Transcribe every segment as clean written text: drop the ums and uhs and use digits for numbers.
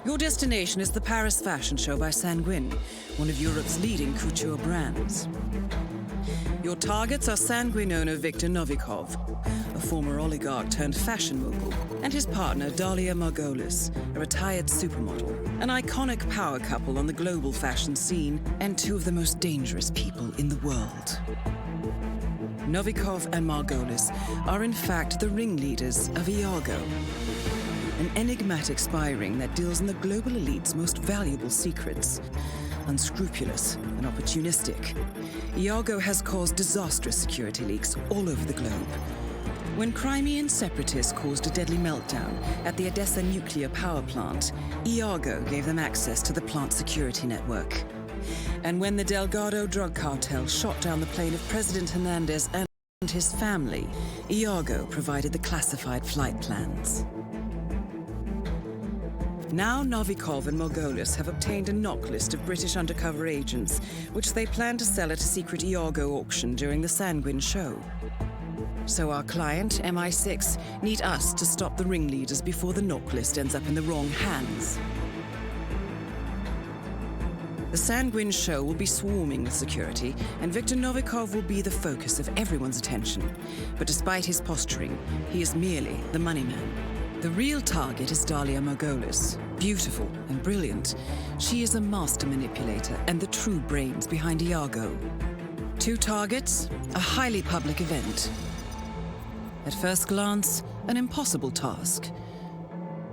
Your destination is the Paris Fashion Show by Sanguine, one of Europe's leading couture brands. Your targets are Sanguine owner Viktor Novikov, a former oligarch turned fashion mogul, and his partner Dalia Margolis, a retired supermodel, an iconic power couple on the global fashion scene, and two of the most dangerous people in the world. Novikov and Margolis are in fact the ringleaders of Iago, an enigmatic spy ring that deals in the global elite's most valuable secrets. Unscrupulous and opportunistic, Iago has caused disastrous security leaks all over the globe. When Crimean separatists caused a deadly meltdown at the Odessa nuclear power plant, Iago gave them access to the plant's security network. And when the Delgado drug cartel shot down the plane of President Hernandez and his family, Iago provided the classified flight plans. Now Novikov and Margolis have obtained a knock list of British undercover agents, which they plan to sell at a secret Iago auction during the Sanguine show. So our client, MI6, need us to stop the ringleaders before the knock list ends up in the wrong hands. The Sanguine show will be swarming with security, and Viktor Novikov will be the focus of everyone's attention. But despite his posturing, he is merely the money man. The real target is Dalia Margolis. Beautiful and brilliant, she is a master manipulator and the true brains behind Iago. Two targets, a highly public event. At first glance, an impossible task.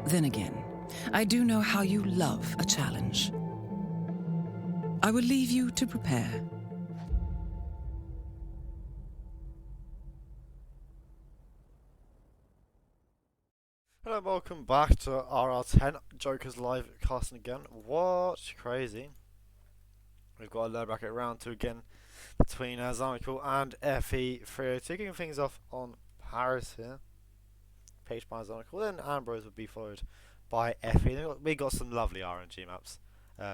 Then again, I do know how you love a challenge. I will leave you to prepare. Hello, welcome back to RR10 Joker's live casting again. What? Crazy. We've got a low bracket round 2 again between Zionicle and Fe3o2, kicking things off on Paris here. Page by Zionicle, then Ambrose would be followed by Fe. We got some lovely RNG maps.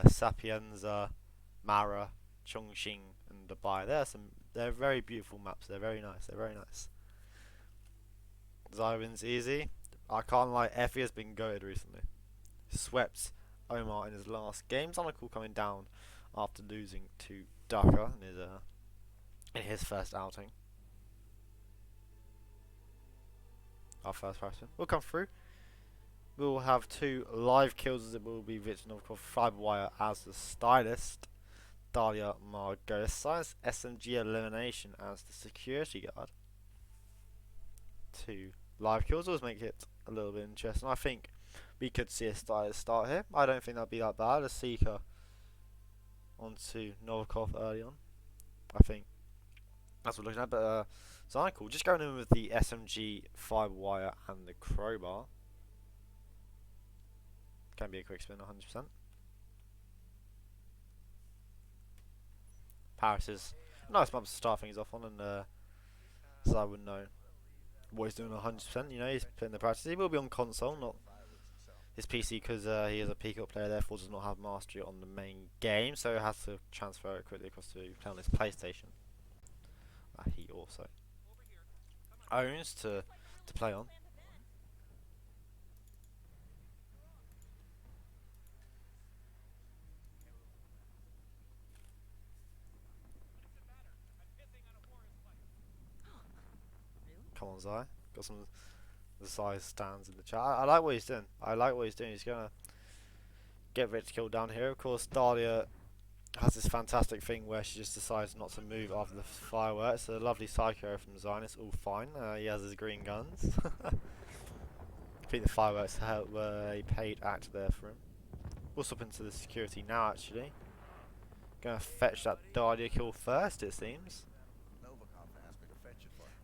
Sapienza, Mara, Chongqing, and Dubai. They're very beautiful maps. They're very nice. Zai wins easy. I can't lie, Fe has been goated recently. Swept Omar in his last game. Zionicle coming down after losing to Dhaka in his first outing. Our first person will come through. We will have 2 live kills as it will be Victor Novikov, Fe3o2 as the stylist, Dalia Margolis, Science SMG elimination as the security guard. 2 live kills always make it a little bit interesting. I think we could see a stylist start here. I don't think that'd be that bad. A Seeker onto Novikov early on. I think that's what we're looking at. But Zionicle just going in with the SMG, Fe3o2 and the crowbar. Can be a quick spin, 100%. Paris is a nice map to start things off on, and so I wouldn't know what he's doing 100%. You know, he's putting the practice. He will be on console, not his PC, because he is a peacock player, therefore does not have mastery on the main game, so has to transfer it quickly across to play on his PlayStation. He also owns to play on. Come on, Zai. Got some the size stands in the chat. I like what he's doing. He's gonna get Rich killed down here. Of course, Dalia has this fantastic thing where she just decides not to move after the fireworks. It's a lovely psycho from Zion. It's all fine. He has his green guns. I think the fireworks were a paid act there for him. We'll swap into the security now, actually. Gonna fetch that Dalia kill first, it seems.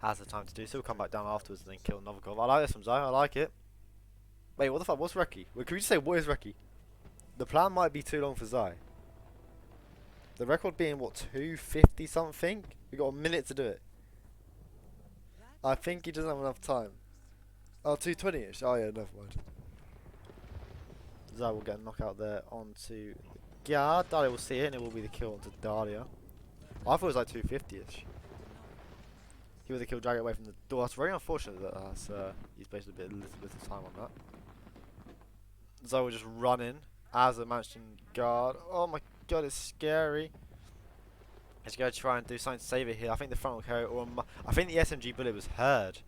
Has the time to do so. We'll come back down afterwards and then kill Novikov. I like this from Zai. I like it. Wait, what the fuck? What's Reki? Wait, can we just say what is Reki? The plan might be too long for Zai. The record being what, 250 something? We got a minute to do it. I think he doesn't have enough time. Oh, 220ish. Oh yeah, never mind. Zai will get a knockout there onto guard. Dalia will see it and it will be the kill onto Dalia. I thought it was like 250ish. He would have killed, drag it away from the door. That's very unfortunate that he's wasted a little bit of time on that. Zoe will just run in as a mentioned guard. Oh my god, it's scary. He's going to try and do something to save it here. I think the front will carry, or I think the SMG bullet was heard,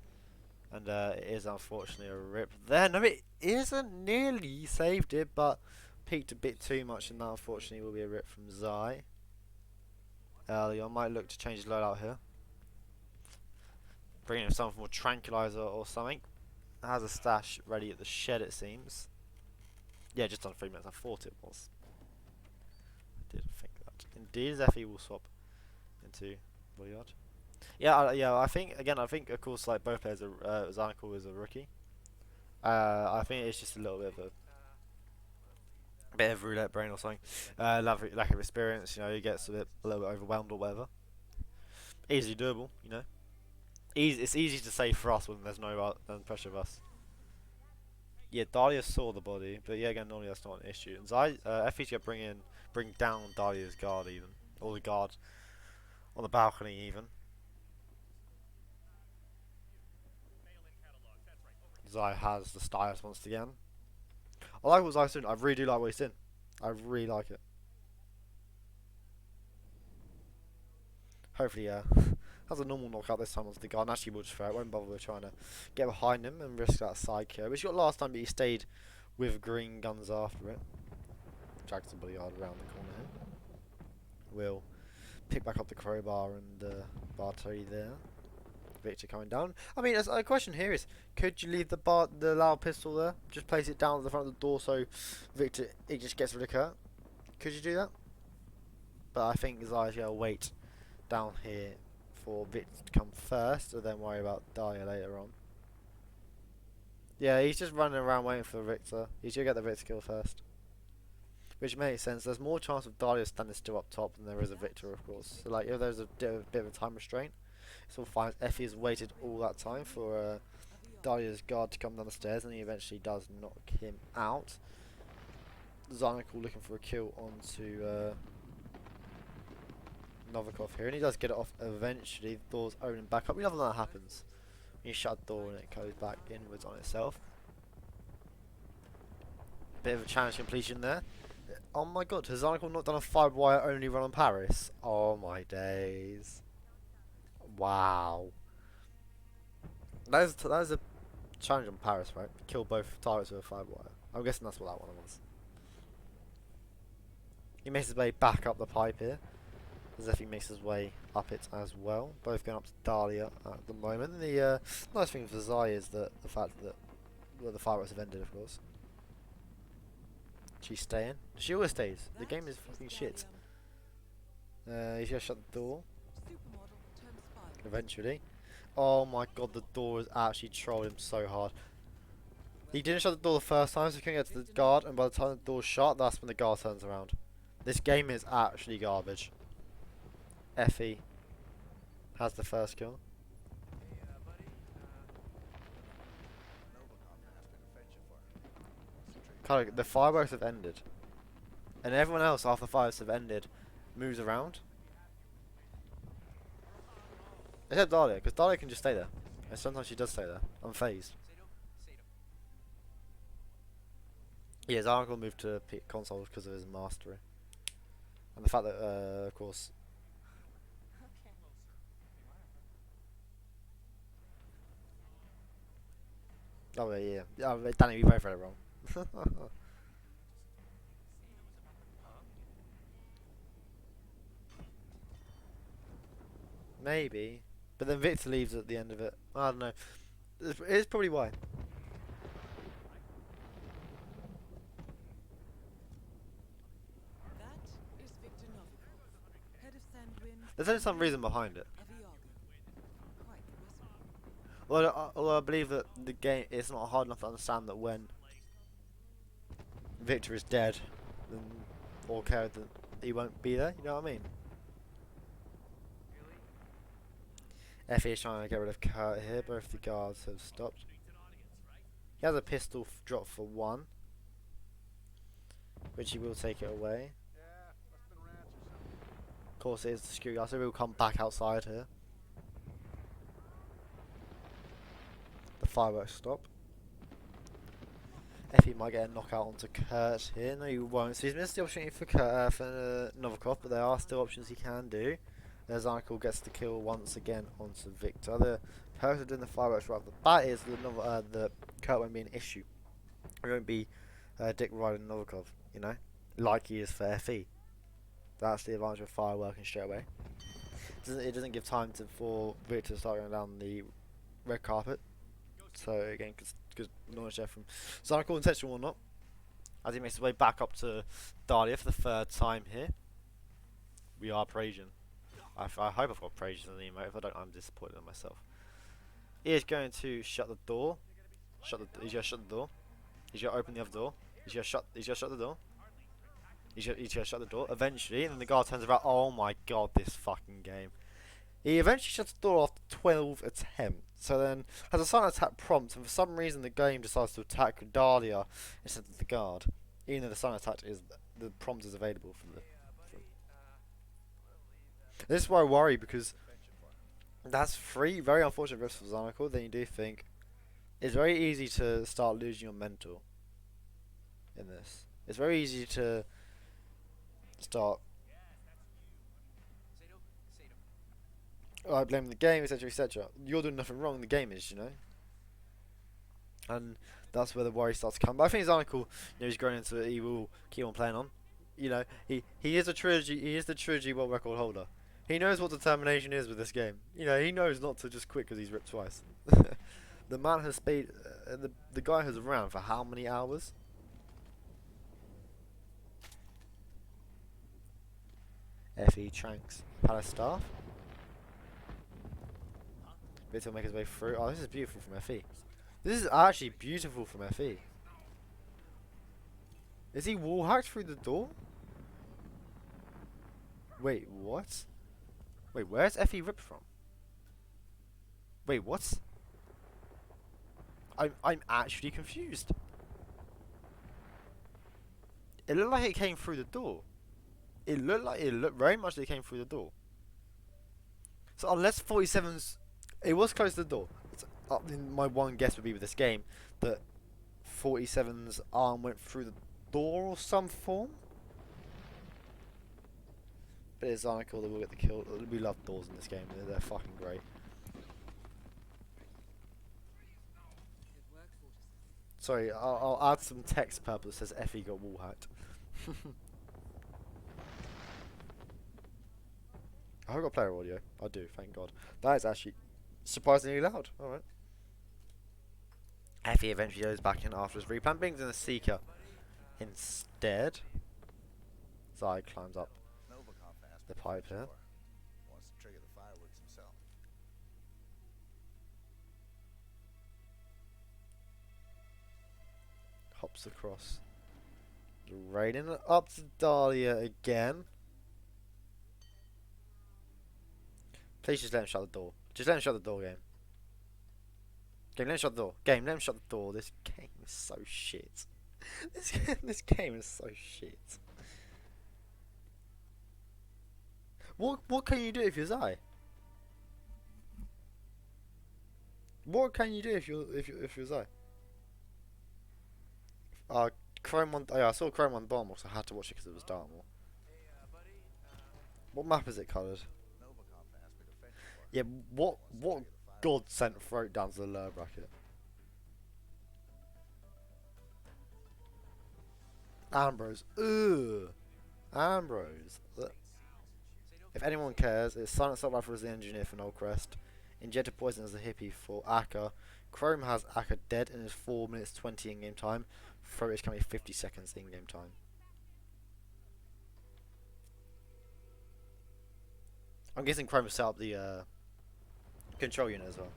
and it is unfortunately a rip there. No, it isn't. Nearly saved it, but peaked a bit too much, and that unfortunately will be a rip from Zai. Leon might look to change his loadout here. Bringing him something more tranquilizer or something. Has a stash ready at the shed, it seems. Yeah, just on 3 minutes. I thought it was. I did think that. Indeed, Zephy will swap into Boyard. Yeah, I think of course, like both players, Zionicle is a rookie. I think it's just a little bit of roulette brain or something. Lack of experience. You know, he gets a little bit overwhelmed or whatever. Easily doable, you know. It's easy to say for us when there's no pressure of us. Yeah, Dalia saw the body, but yeah, again, normally that's not an issue. And Fe3o2 bring down Dalia's guard even, or the guard on the balcony even. Zai has the stylist once again. I like what Zai's doing. I really do like what he's doing. I really like it. Hopefully, has a normal knockout this time onto the guard, and actually will just throw it. Won't bother with trying to get behind him and risk that side kill, which he got last time, but he stayed with green guns after it. Drags the bodyguard around the corner here. Will pick back up the crowbar and Bartoli there. Victor coming down. I mean, a question here is, could you leave the loud pistol there? Just place it down at the front of the door so Victor, it just gets rid of Kurt. Could you do that? But I think Zion's going to wait down here for Victor to come first, and then worry about Dahlia later on. Yeah, he's just running around waiting for Victor. He's going to get the Victor kill first. Which makes sense. There's more chance of Dahlia standing still up top than there is a Victor, of course. So, like, if there's a bit of a time restraint, it's all fine. Effie has waited all that time for Dahlia's guard to come down the stairs, and he eventually does knock him out. Zionicle looking for a kill onto Novikov here, and he does get it off eventually. The door's opening back up. We love when that happens. You shut the door and it goes back inwards on itself. Bit of a challenge completion there. Oh my god, has Zionicle not done a 5-wire only run on Paris? Oh my days. Wow. That is a challenge on Paris, right? Kill both targets with a 5-wire. I'm guessing that's what that one was. He makes his way back up the pipe here. Zephy makes his way up it as well. Both going up to Dahlia at the moment. And the nice thing for Zai is the fact that the fireworks have ended, of course. She's staying. She always stays. The game is fucking shit. He's gonna shut the door. Eventually. Oh my god, the door has actually trolled him so hard. He didn't shut the door the first time, so he couldn't get to the guard, and by the time the door's shut, that's when the guard turns around. This game is actually garbage. Effie has the first kill. The fireworks have ended. And everyone else after the fireworks have ended moves around. Except Dahlia, because Dahlia can just stay there. And sometimes she does stay there, unfazed. Yeah, Zionicle moved to consoles because of his mastery. And the fact that, of course... Oh yeah, Danny, we both read it wrong. Maybe. But then Victor leaves at the end of it. I don't know. It's probably why. There's only some reason behind it. Although I believe that the game, it's not hard enough to understand that when Victor is dead, then or cared that he won't be there. You know what I mean? Effie is trying to get rid of Kurt here. Both the guards have stopped. He has a pistol drop for one, which he will take it away. Of course, it is the security guard, so we will come back outside here. The fireworks stop. Effie might get a knockout onto Kurt here. No, he won't. So he's missed the opportunity for Novikov, but there are still options he can do. Zionicle gets the kill once again onto Victor. The person doing the fireworks right off the bat is the Kurt won't be an issue. He won't be Dick riding Novikov, you know, like he is for Fe. That's the advantage of fireworking straight away. It doesn't give time for Victor to start going down the red carpet. So again, good knowledge there from Zionicle, intentional or not, as he makes his way back up to Dahlia for the third time here. We are praising. I hope I've got praises in the emote. If I don't, I'm disappointed in myself. He is going to shut the door. He's going to shut the door. He's going to open the other door. He's going to shut the door. He's going to shut the door eventually, and then the guard turns around. Oh my god, this fucking game. He eventually shuts the door after 12 attempts. So then has a silent attack prompt, and for some reason the game decides to attack Dahlia instead of the guard. Even though the silent attack is, the prompt is available for the... This is why I worry, because that's three very unfortunate risks for Zionicle. Then you do think it's very easy to start losing your mental in this. It's very easy to start blaming the game, etc, etc. You're doing nothing wrong, the game is, you know. And that's where the worry starts to come. But I think Zionicle, you know, he's grown into it. He will keep on playing on. You know, he is a trilogy. He is the trilogy world record holder. He knows what determination is with this game. You know, he knows not to just quit because he's ripped twice. The man has paid. The guy has around for how many hours? Fe Tranks Palace Staff. Victor will make his way through. Oh, this is beautiful from Fe. This is actually beautiful from Fe. Is he wall hacked through the door? Wait, what? Wait, where's Fe ripped from? Wait, what? I'm actually confused. It looked like it came through the door. It looked very much like it came through the door. So unless 47's, it was close to the door. My one guess would be with this game that 47's arm went through the door or some form. But it's Zionicle that will get the kill. We love doors in this game. They're fucking great. Sorry, I'll add some text purple that says Fe got wall hacked. I have got player audio. I do, thank God. That is actually surprisingly loud. Alright. Fe eventually goes back in after his replan, brings in a Seeker instead. Zai climbs up the pipe here. Wants to trigger the fireworks himself. Hops across. Raiding up to Dahlia again. Please just let him shut the door. Just let him shut the door, game. Game, let him shut the door. Game, let him shut the door. This game is so shit. This game is so shit. What can you do if you're Zai? What can you do if you're Zai? Chrome on. Oh yeah, I saw Chrome on bomb, so I had to watch it because it was Dartmoor. What map is it coloured? Yeah, what god sent Fe3o2 down to the lower bracket? Ambrose. Ugh. Ambrose. Ugh. If anyone cares, it's Silent Assault Rifle as the engineer for Nullcrest. Injected Poison as the hippie for Akka. Chrome has Akka dead in his 4 minutes 20 in-game time. Fe3o2 is currently 50 seconds in-game time. I'm guessing Chrome has set up the control unit as well.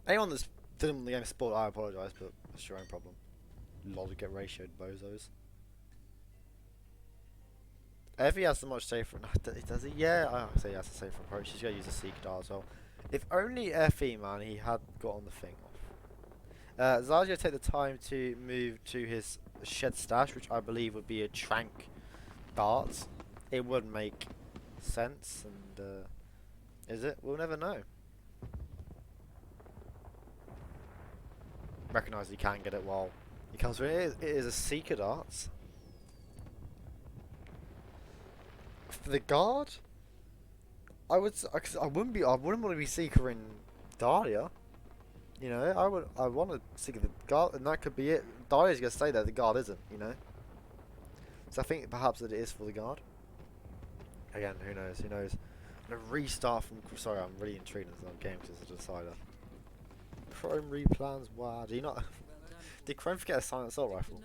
Anyone that's didn't want the game spoiled, I apologise, but it's your own problem. Lol, get ratioed bozos. If he has so much safer, does he? Yeah, I say he has a safer approach. He's gonna use a Seeker dart as well. If only Fe, man, he had gotten the thing off. Zai's gonna take the time to move to his shed stash, which I believe would be a Trank dart. It would make sense, and is it? We'll never know. Recognise he can get it while he comes through. It is a Seeker dart. For the guard, I wouldn't want to be Seeker in Dahlia. You know, I want to Seeker the guard, and that could be it. Dahlia's gonna stay there, the guard isn't. You know, so I think perhaps that it is for the guard. Again, who knows? Who knows? I'm gonna restart from. Sorry, I'm really intrigued in this game because it's a decider. Chrome replans. Wow, do you not? Did Chrome forget a Silent Assault Rifle?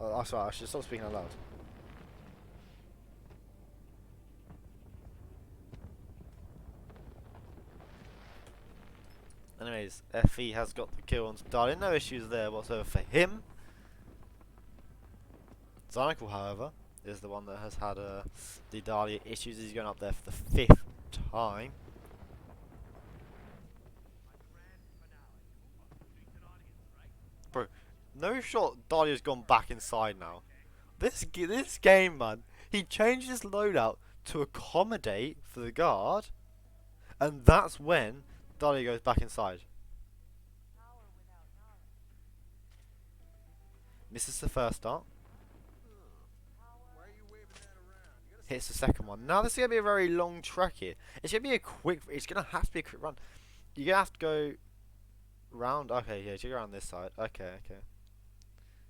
Oh, I'm sorry. I should stop speaking out loud. Anyways, Fe has got the kill on Dahlia. No issues there whatsoever for him. Zionicle, however, is the one that has had the Dahlia issues. He's going up there for the 5th time. Bro, no shot. Dahlia's gone back inside now. This game, man. He changed his loadout to accommodate for the guard, and that's when Dahlia goes back inside. Misses the first dart. Hits the second one. Now this is gonna be a very long track here. It's gonna be a quick. It's gonna have to be a quick run. You're gonna have to go round. Okay, yeah, you go around this side. Okay.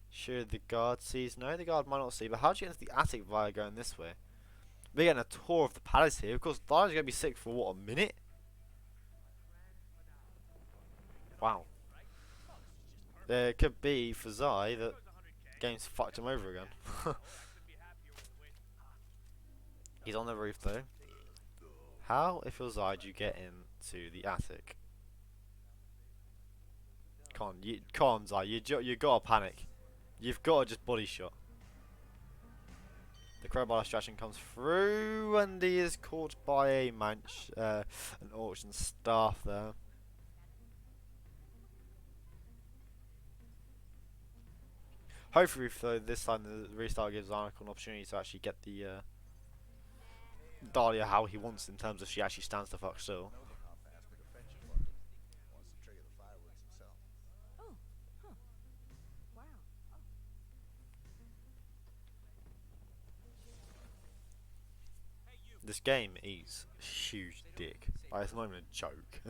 Should the guard sees? No, the guard might not see. But how do you get into the attic via going this way? We're getting a tour of the palace here. Of course, Dahlia's gonna be sick for what, a minute? Wow. There could be for Zai that Game's fucked him over again. He's on the roof though. How, if you're Zai, do you get into the attic? Come on, Zai. You gotta panic. You've got to just body shot. The crowbar distraction comes through, and he is caught by an auction staff there. Hopefully, though, this time the restart gives Zionicle an opportunity to actually get the Dahlia how he wants in terms of she actually stands the fuck still. Know how fast the defension works. Wants to trigger the fireworks himself. Oh, huh. Wow. This game is huge dick. Like, it's not even a joke.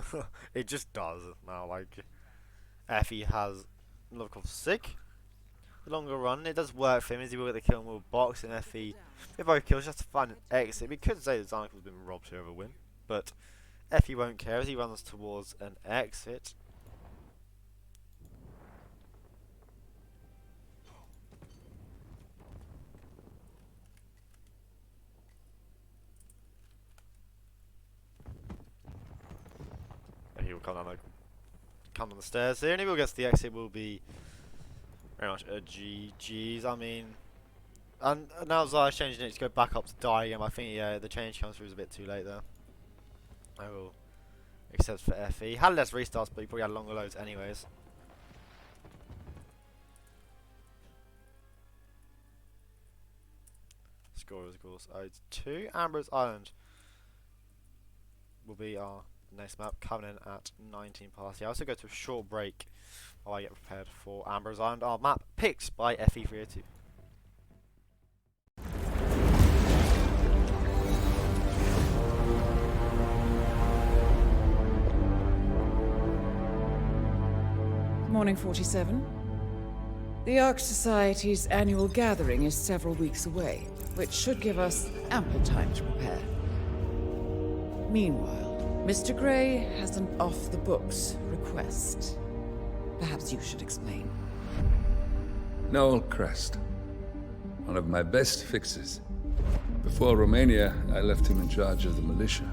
It just does now. Like, Fe has Novikov sick. The longer run, it does work for him as he will get the kill and will box, and Fe, if both kills, just to find an exit. We could say that Zionicle's been robbed here of a win, but Fe won't care as he runs towards an exit. He will come down the stairs here, and if he gets the exit, will be very much a GG's. I mean, and now Zai's changing it to go back up to die again. I think the change comes through is a bit too late there. I will accept for Fe. He had less restarts, but he probably had longer loads anyways. Score is of course 0-2. Ambrose Island will be our next map, coming in at 19 past. I also go to a short break while I get prepared for Ambrose Island, our map picked by Fe3o2. Morning 47. The Ark Society's annual gathering is several weeks away, which should give us ample time to prepare. Meanwhile, Mr. Gray has an off-the-books request. Perhaps you should explain. Noel Crest. One of my best fixes. Before Romania, I left him in charge of the militia.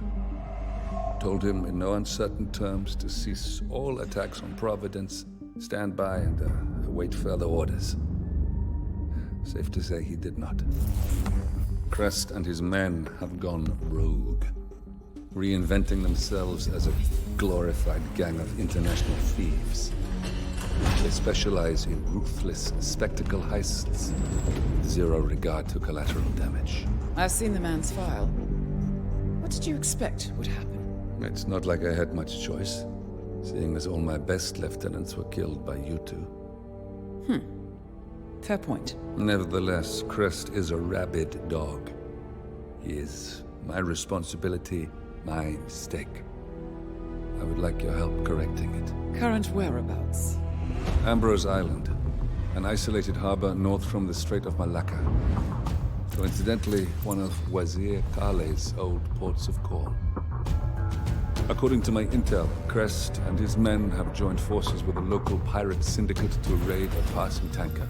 Told him in no uncertain terms to cease all attacks on Providence, stand by and await further orders. Safe to say he did not. Crest and his men have gone rogue, reinventing themselves as a glorified gang of international thieves. They specialize in ruthless spectacle heists, with zero regard to collateral damage. I've seen the man's file. What did you expect would happen? It's not like I had much choice, seeing as all my best lieutenants were killed by you two. Fair point. Nevertheless, Crest is a rabid dog. He is my responsibility, my mistake. I would like your help correcting it. Current whereabouts? Ambrose Island, an isolated harbor north from the Strait of Malacca. Coincidentally, one of Wazir Kale's old ports of call. According to my intel, Crest and his men have joined forces with a local pirate syndicate to raid a passing tanker.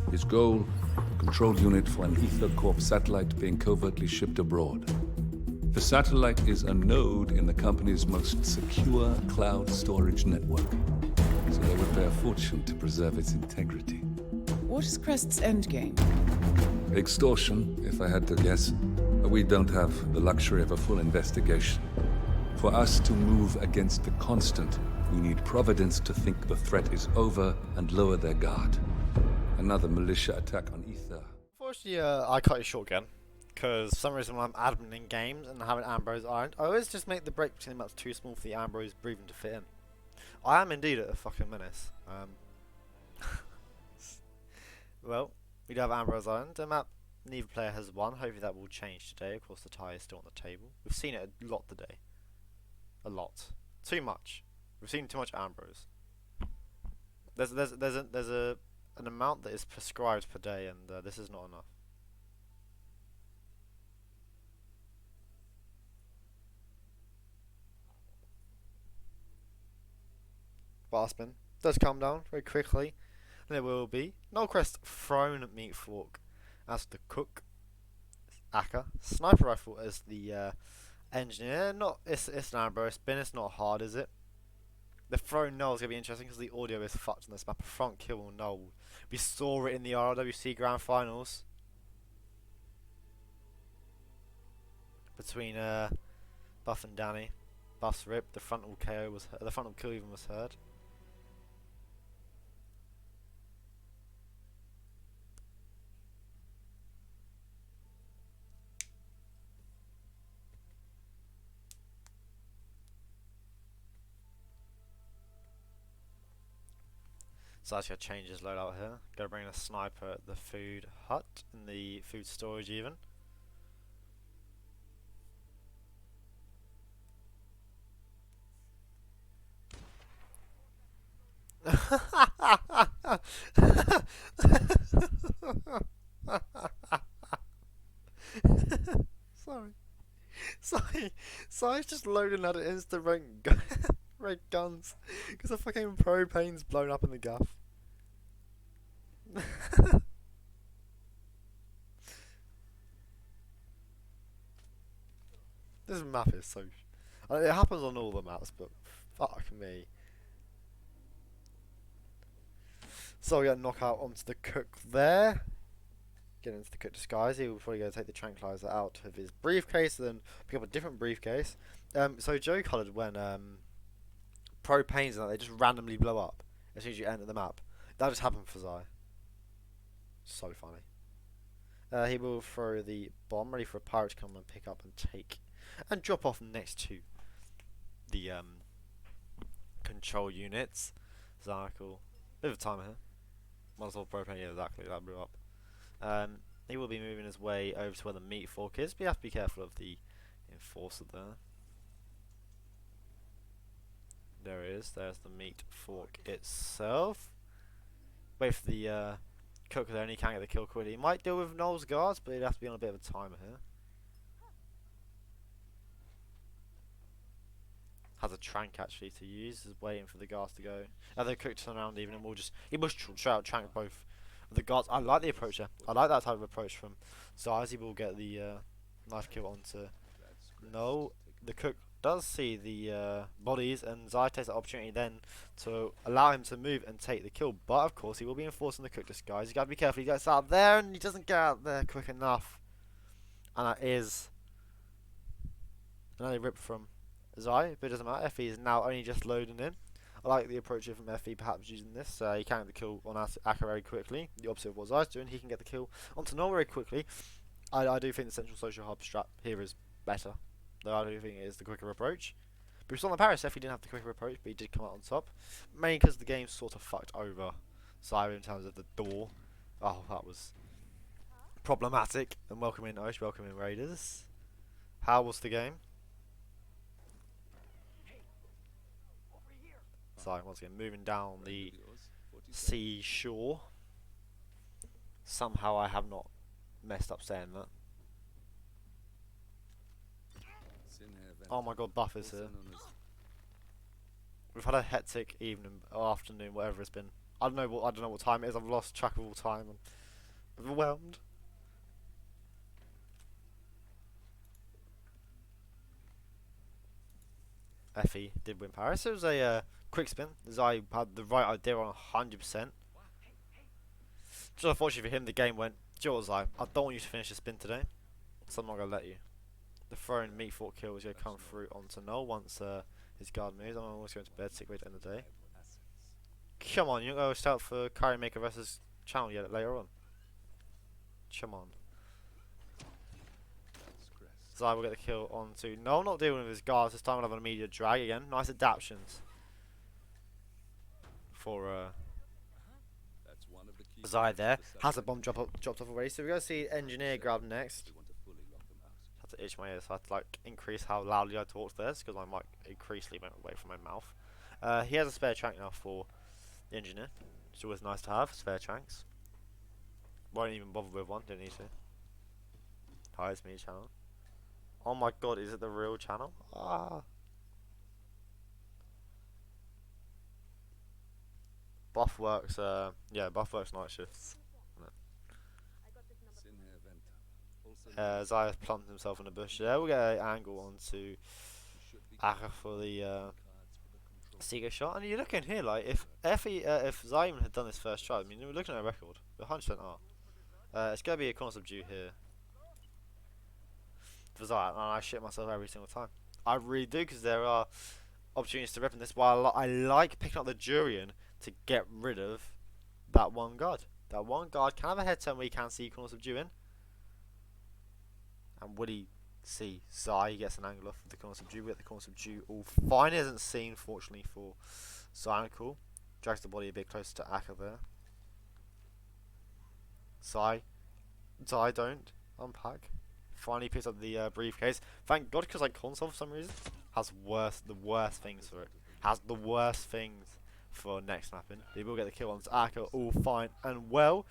His goal, a control unit for an Ether Corp satellite being covertly shipped abroad. The satellite is a node in the company's most secure cloud storage network, so they would pay a fortune to preserve its integrity. What is Crest's endgame? Extortion, if I had to guess. But we don't have the luxury of a full investigation. For us to move against the constant, we need Providence to think the threat is over and lower their guard. Another militia attack on Ether. Unfortunately, I cut it short again. Because for some reason when I'm admin games and having Ambrose Island, I always just make the break between the maps too small for the Ambrose breathing to fit in. I am indeed a fucking menace. Well, we do have Ambrose Island. A map neither player has won. Hopefully that will change today. Of course the tie is still on the table. We've seen it a lot today. A lot. Too much. We've seen too much Ambrose. There's an amount that is prescribed per day, and this is not enough. Bar spin does calm down very quickly. There will be Nullcrest thrown meat fork as the cook. Akka sniper rifle as the engineer. Not it's an bro. It's not hard, is it? The thrown null is gonna be interesting because the audio is fucked on this map. A front kill null. We saw it in the RWC Grand Finals between Buff and Danny. Buff's rip. The frontal KO was the frontal kill even was heard. So I actually change his loadout here. Gonna bring a sniper at the food hut in the food storage even. Sorry. Sorry, just loading out an instant rank red guns because the fucking propane's blown up in the gaff. This map is so. It happens on all the maps, but fuck me. So we got knockout onto the cook there. Get into the cook disguise. He will probably go take the tranquilizer out of his briefcase, and then pick up a different briefcase. So Joe coloured when propanes and that they just randomly blow up as soon as you enter the map. That just happened for Zai. So funny. He will throw the bomb ready for a pirate to come and pick up and take and drop off next to the control units. Zionicle. Bit of a timer here. Might as well propane, yeah, exactly, that blew up. He will be moving his way over to where the meat fork is, but you have to be careful of the enforcer there. There it is, there's the meat fork itself. Wait for the cook there, and he can't get the kill quickly. He might deal with Noel's guards, but he'd have to be on a bit of a timer here. Has a trank actually to use, is waiting for the guards to go. The cook to turn around even, and he must try out trank both of the guards. I like the approach here. I like that type of approach from Zai. He will get the knife kill onto Noel. The cook does see the bodies, and Zai takes the opportunity then to allow him to move and take the kill. But of course, he will be enforcing the cook disguise. You gotta be careful. He gets out there, and he doesn't get out there quick enough. And that is another rip from Zai, but it doesn't matter. Fe is now only just loading in. I like the approach here from Fe, perhaps using this. He can get the kill on Akka very quickly. The opposite of what Zai's doing. He can get the kill onto Noel very quickly. I do think the Central Social Hub strat here is better. Though I do think it is the quicker approach. But we saw on the Paris, Fe didn't have the quicker approach, but he did come out on top. Mainly because the game sort of fucked over Zai in terms of the door. Oh, that was problematic. And welcome in Osh, welcome in Raiders. How was the game? Zai once again moving down the seashore. Somehow I have not messed up saying that. Oh my god, Buff is here. We've had a hectic evening or afternoon, whatever it's been. I don't know what time it is. I've lost track of all time. I'm overwhelmed. Fe did win Paris. It was a quick spin. Zai had the right idea on 100%. Just unfortunately for him, the game went, "Do you know what, Zai? I don't want you to finish the spin today, so I'm not going to let you." The thrown meat fork kill is going to come through onto Noel once his guard moves. I'm almost going to bed, sick way to end the day. Come on, you're not going to start for Curry Maker versus Channel yet later on. Come on. Zai will get the kill onto Noel, not dealing with his guards this time. We'll have an immediate drag again. Nice adaptions for Zai there. Has a bomb dropped off already, so we're going to see Engineer grab next. Had to itch my ears, so I had to like increase how loudly I talk to this because my mic increasingly went away from my mouth. He has a spare trank now for the Engineer. It's always nice to have spare tranks. Won't even bother with one, didn't need to. Hi, it's me, Channel. Oh my god, is it the real Channel? Ah. Buff works. Yeah, Buff works night shifts. Zayas planted himself in a bush there. We'll get an angle onto Aka for the Seeger shot. And you're looking here, like, if Zion had done his first try, I mean, we're looking at a record. We 100% are. It's going to be a corner subdue here for Zion, and I shit myself every single time. I really do, because there are opportunities to rip in this, while I like picking up the Durian to get rid of that one guard. That one guard can have a head turn where he can see corner subdue in. And would he see Zai gets an angle off of the corner subdue? We get the corner subdue all fine. It isn't seen, fortunately, for Zionicle. Drags the body a bit closer to Akka there. Zai don't unpack. Finally picks up the briefcase. Thank God, because like console for some reason has the worst things for it. Has the worst things for next mapping. They will get the kill on Akka, all fine and well.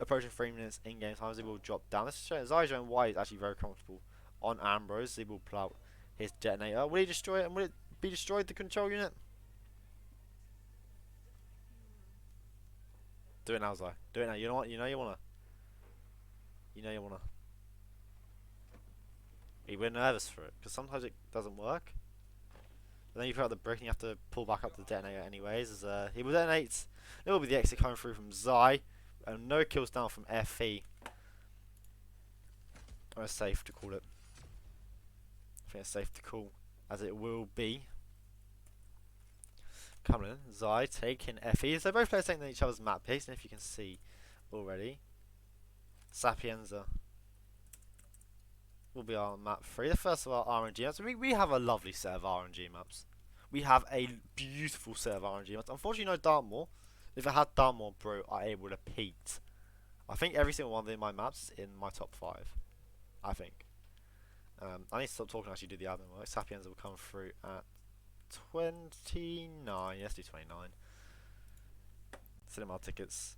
Approaching 3 minutes in game time, he will drop down. This is showing Zyjo and White is actually very comfortable on Ambrose. He will pull out his detonator. Will he destroy it, and will it be destroyed, the control unit? Do it now, Zai. Do it now. You know what? You wanna. We're nervous for it, because sometimes it doesn't work. But then you put out the brick and you have to pull back up the detonator anyways. As he will detonate. It will be the exit coming through from Zai. And no kills down from Fe3o2. Or it's safe to call it. I think it's safe to call, as it will be. Coming in, Zai taking Fe3o2. So both players taking each other's map picks, and if you can see already, Sapienza will be our map 3. The first of our RNG maps. We have a lovely set of RNG maps. We have a beautiful set of RNG maps. Unfortunately, no Dartmoor. If I had Dartmoor, bro, I would have peaked. I think every single one of my maps is in my top 5. I think. I need to stop talking and actually do the admin work. Sapiens will come through at 29. Yes, do 29. Cinema tickets,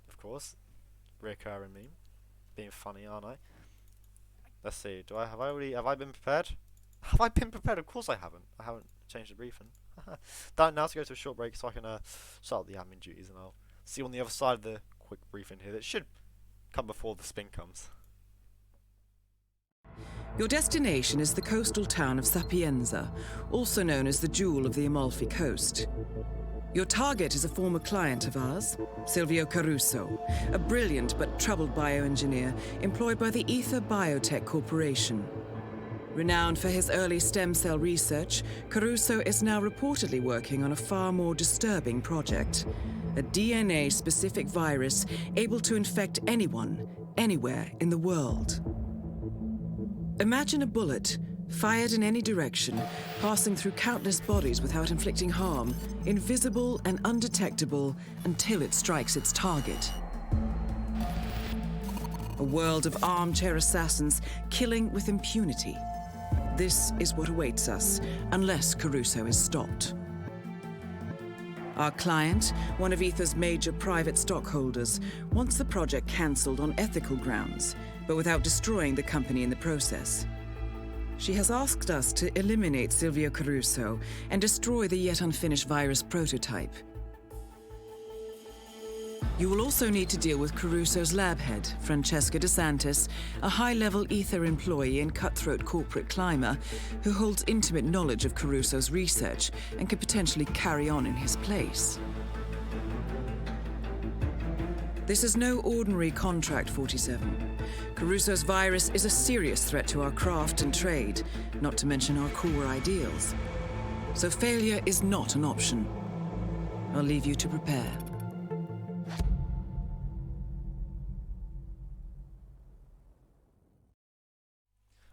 of course. Recurring meme. Being funny, aren't I? Let's see. Have I been prepared? Have I been prepared? Of course I haven't. I haven't changed the briefing. Now to go to a short break so I can start the admin duties, and I'll see you on the other side of the quick briefing here that should come before the spin comes. Your destination is the coastal town of Sapienza, also known as the Jewel of the Amalfi Coast. Your target is a former client of ours, Silvio Caruso, a brilliant but troubled bioengineer employed by the Ether Biotech Corporation. Renowned for his early stem cell research, Caruso is now reportedly working on a far more disturbing project. A DNA-specific virus able to infect anyone, anywhere in the world. Imagine a bullet, fired in any direction, passing through countless bodies without inflicting harm, invisible and undetectable until it strikes its target. A world of armchair assassins killing with impunity. This is what awaits us, unless Caruso is stopped. Our client, one of Ether's major private stockholders, wants the project cancelled on ethical grounds, but without destroying the company in the process. She has asked us to eliminate Silvio Caruso and destroy the yet unfinished virus prototype. You will also need to deal with Caruso's lab head, Francesca DeSantis, a high-level Ether employee and cutthroat corporate climber who holds intimate knowledge of Caruso's research and could potentially carry on in his place. This is no ordinary contract, 47. Caruso's virus is a serious threat to our craft and trade, not to mention our core ideals. So failure is not an option. I'll leave you to prepare.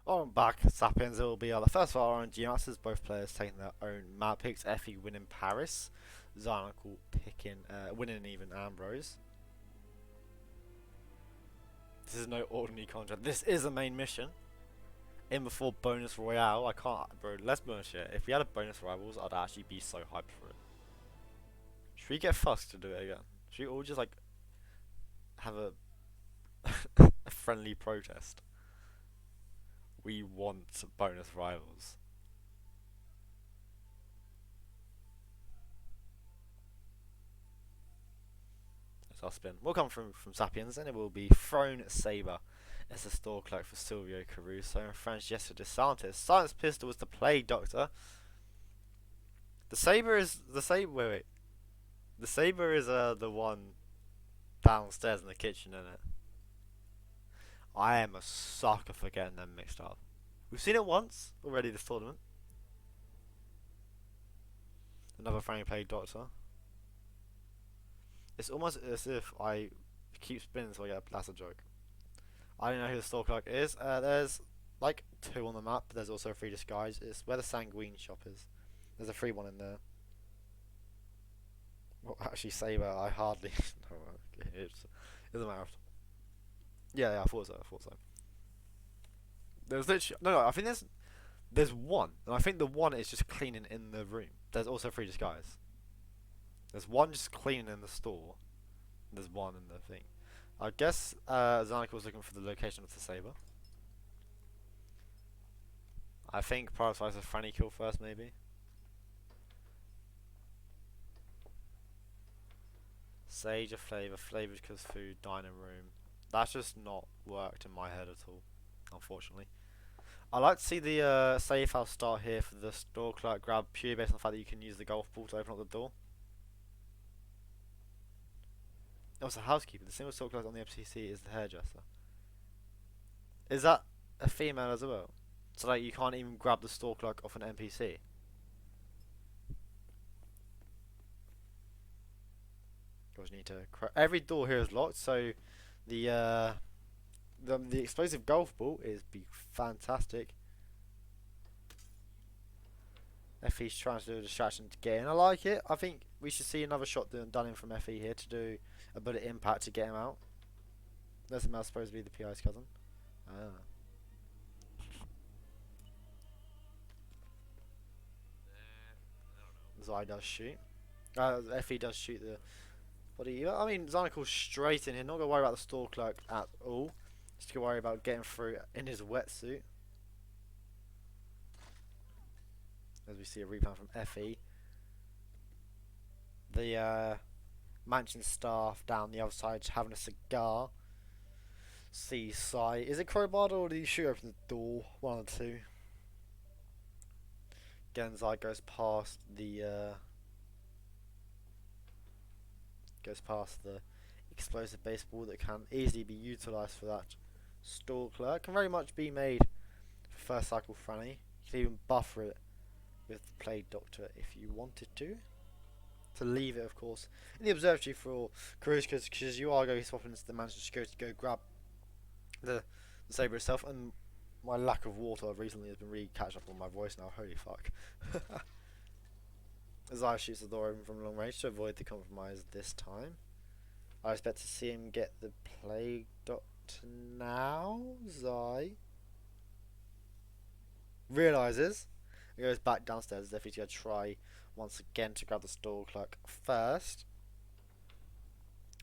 On back, Sapiens will be the first of our RNG masters, both players taking their own map picks. Fe3o2 winning Paris, Zionicle picking, winning even Ambrose. This is no ordinary contract. This is a main mission. In before bonus royale, I can't, bro. Let's be honest here. If we had a bonus rivals, I'd actually be so hyped for it. Should we get Fusk to do it again? Should we all just like have a a friendly protest? We want bonus rivals. So I'll spin. Will come from Sapiens, and it will be Throne Saber. It's a store clerk for Silvio Caruso and Francesco DeSantis. Science Pistol was the Plague Doctor. The saber is the saber. Wait. The saber is the one downstairs in the kitchen, isn't it? I am a sucker for getting them mixed up. We've seen it once already this tournament. Another Frank Plague Doctor. It's almost as if I keep spinning so I get a Plaza joke. I don't know who the store clerk is. There's like 2 on the map, but there's also a free disguise. It's where the Sanguine shop is. There's a free one in there. Well, actually, Saber, I hardly know. It doesn't matter. Yeah, I thought so. There's literally no. I think there's one, and I think the one is just cleaning in the room. There's also a free disguise. There's one just cleaning in the store. There's one in the thing. I guess Zionicle was looking for the location of the saber. I think prioritize the Franny kill first, maybe. Sage of flavor, flavors cause food, dining room. That's just not worked in my head at all, unfortunately. I like to see the safe house start here for the store clerk grab purely based on the fact that you can use the golf ball to open up the door. Oh, it's a housekeeper. The single store clerk on the FCC is the hairdresser. Is that a female as well? So like you can't even grab the store clerk off an NPC? Gosh, need to every door here is locked, so the explosive golf ball is fantastic. Fe's trying to do a distraction to get in. I like it. I think we should see another shot done in from Fe here to do a bullet impact to get him out. That's him supposed to be the PI's cousin. Ah. Zai does shoot. Fe does shoot the. What do you? I mean, Zionicle's straight in here. Not gonna worry about the store clerk at all. Just gonna worry about getting through in his wetsuit. As we see a replan from Fe. The mansion staff down the other side having a cigar. See Sai. Is it crowbar or do you shoot open the door? One or two. Genzai goes past the explosive baseball that can easily be utilised for that store clerk. Can very much be made for first cycle Franny. You can even buffer it with the Plague Doctor if you wanted to. To leave it, of course, in the observatory for Caruso, because you are going to swap into the mansion security to go grab the saber itself. And my lack of water recently has been really catching up on my voice now. Holy fuck. Zai shoots the door open from long range to avoid the compromise this time. I expect to see him get the Plague Doctor now. Zai realises and goes back downstairs as if he's going to try once again to grab the store clerk first.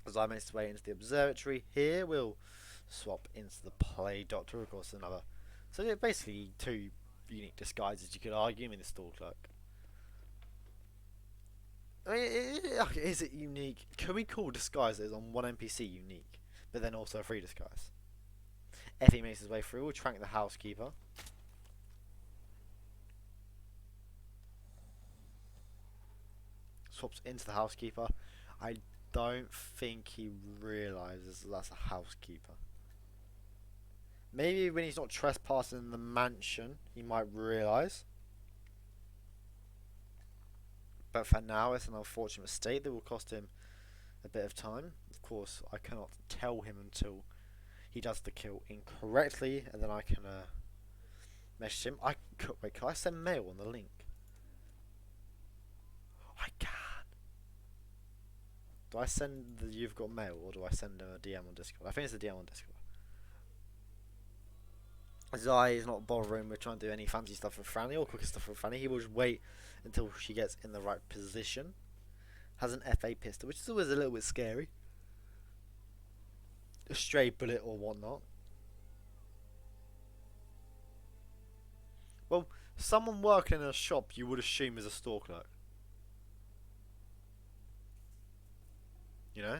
Zai makes his way into the observatory. Here we'll swap into the Plague Doctor, of course, another. So yeah, basically 2 unique disguises you could argue in the store clerk. I mean, is it unique? Can we call disguises on one NPC unique, but then also a free disguise? Fe makes his way through. We'll trank the housekeeper. Swaps into the housekeeper. I don't think he realises that's a housekeeper. Maybe when he's not trespassing in the mansion, he might realise. But for now, it's an unfortunate mistake that will cost him a bit of time. Of course, I cannot tell him until he does the kill incorrectly, and then I can message him. Wait, can I send mail on the link? I can. Do I send the "you've got mail" or do I send him a DM on Discord? I think it's a DM on Discord. Zai is not bothering with trying to do any fancy stuff for Franny or quicker stuff for Franny. He will just wait until she gets in the right position. Has an FA pistol, which is always a little bit scary. A stray bullet or whatnot. Well, someone working in a shop you would assume is a store clerk. You know?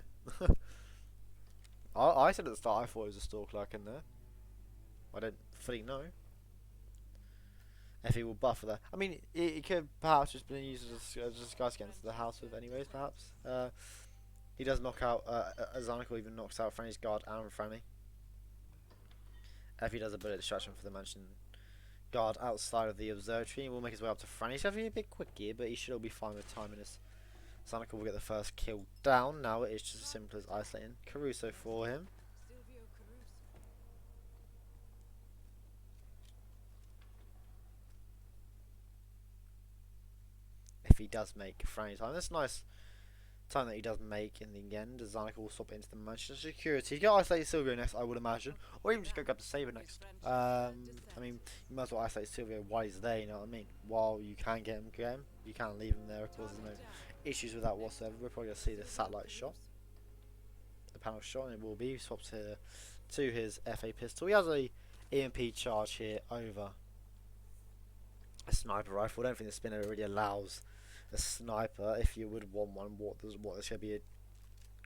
I said at the start I thought it was a store clerk in there. I don't fully know. If he will buffer that. I mean, it could perhaps just been used as a disguise against the house of anyways, perhaps. He does knock out, Zionicle even knocks out Franny's guard and Franny. If he does a bullet distraction for the mansion guard outside of the observatory, he will make his way up to Franny. He's having a bit quick here, but he should all be fine with time in this. Zionicle will get the first kill down. Now it is just as simple as isolating Caruso for him. If he does make Franny time, that's nice time that he does make in the end. Zionicle will swap into the mansion security. Get isolate Silvio next, I would imagine, or even just go grab the saber next. I mean, you might as well isolate Silvio while he's there. You know what I mean? While you can get him, you can't leave him there. Of course, there's no issues with that whatsoever. We're probably gonna see the satellite shot, the panel shot, and it will be swapped here to his FA pistol. He has a EMP charge here over a sniper rifle. I don't think the spinner really allows a sniper. If you would want one, what there's going to be a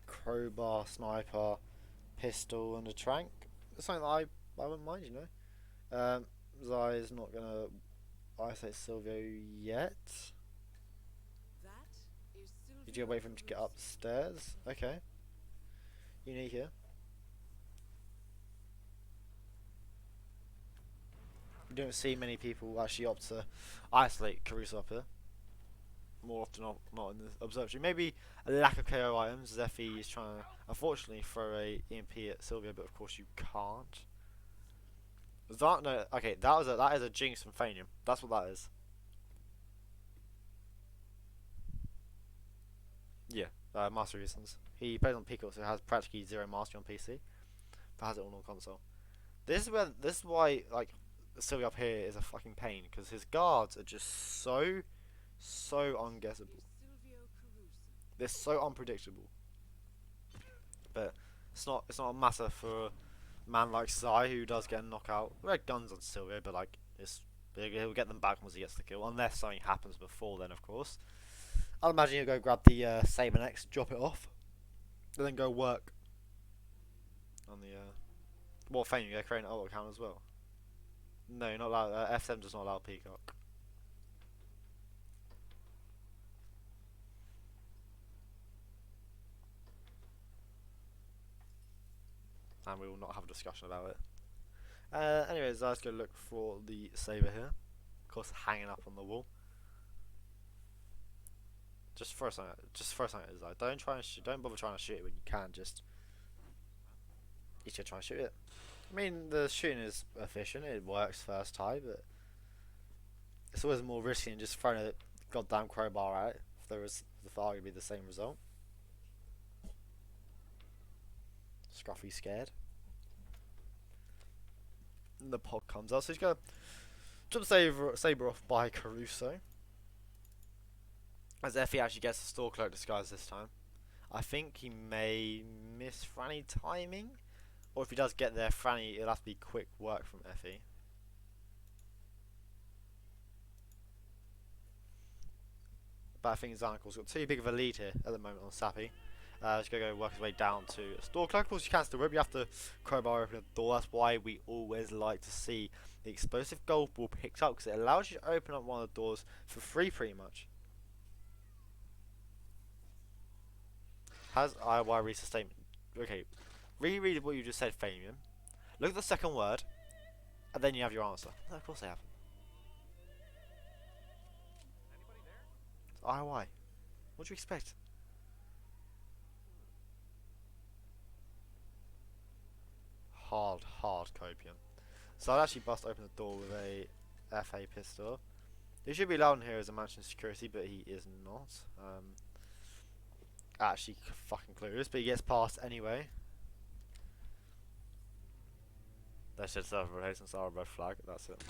crowbar, sniper, pistol, and a trank. It's something that I wouldn't mind, you know. Zai is not going to isolate Silvio yet. Did you wait for him to get up the stairs? Okay. Unique here. We don't see many people actually opt to isolate Caruso up here. More often not in the observatory. Maybe a lack of KO items. Zephy is trying to, unfortunately, throw a EMP at Silvio, but of course you can't. No, okay, that is a jinx from Fe3o2. That's what that is. Yeah, master reasons. He plays on Pico, so has practically zero mastery on PC, but has it on console. This is why like Silvio up here is a fucking pain, because his guards are just so unguessable. They're so unpredictable. But it's not a matter for a man like Zai, who does get a knockout. We had guns on Silvio, but like he'll get them back once he gets the kill, unless something happens before then, of course. I'll imagine he'll go grab the saber next, drop it off, and then go work on the well, Fe3o2, they're creating an auto account as well. No, not allowed. F7 does not allow Peacock. And we will not have a discussion about it. Anyways, let's go look for the saber here. Of course, hanging up on the wall. Just throw something at his eye. Don't bother trying to shoot it when you can. Just you should try and shoot it. I mean, the shooting is efficient. It works first time, but it's always more risky than just throwing a goddamn crowbar at it. If arguably the same result. Scruffy scared. And the pod comes out, so he's gonna jump saber off by Caruso. As Effie actually gets the store clerk disguise this time. I think he may miss Franny timing, or if he does get there, Franny, it'll have to be quick work from Effie. But I think Zionicle's got too big of a lead here at the moment on Sappy. He's going to go work his way down to a store clerk. Of course, you can still rip. You have to crowbar open the door. That's why we always like to see the explosive golf ball picked up, because it allows you to open up one of the doors for free, pretty much. Has IY reached a statement? Okay, reread what you just said, Fe3o2. Look at the second word, and then you have your answer. No, of course they have. It's IY. What do you expect? Hard copium. So I'd actually bust open the door with a FA pistol. He should be allowed in here as a mansion security, but he is not. Actually fucking clueless, but he gets past anyway. That's just a replacement star red flag. That's it.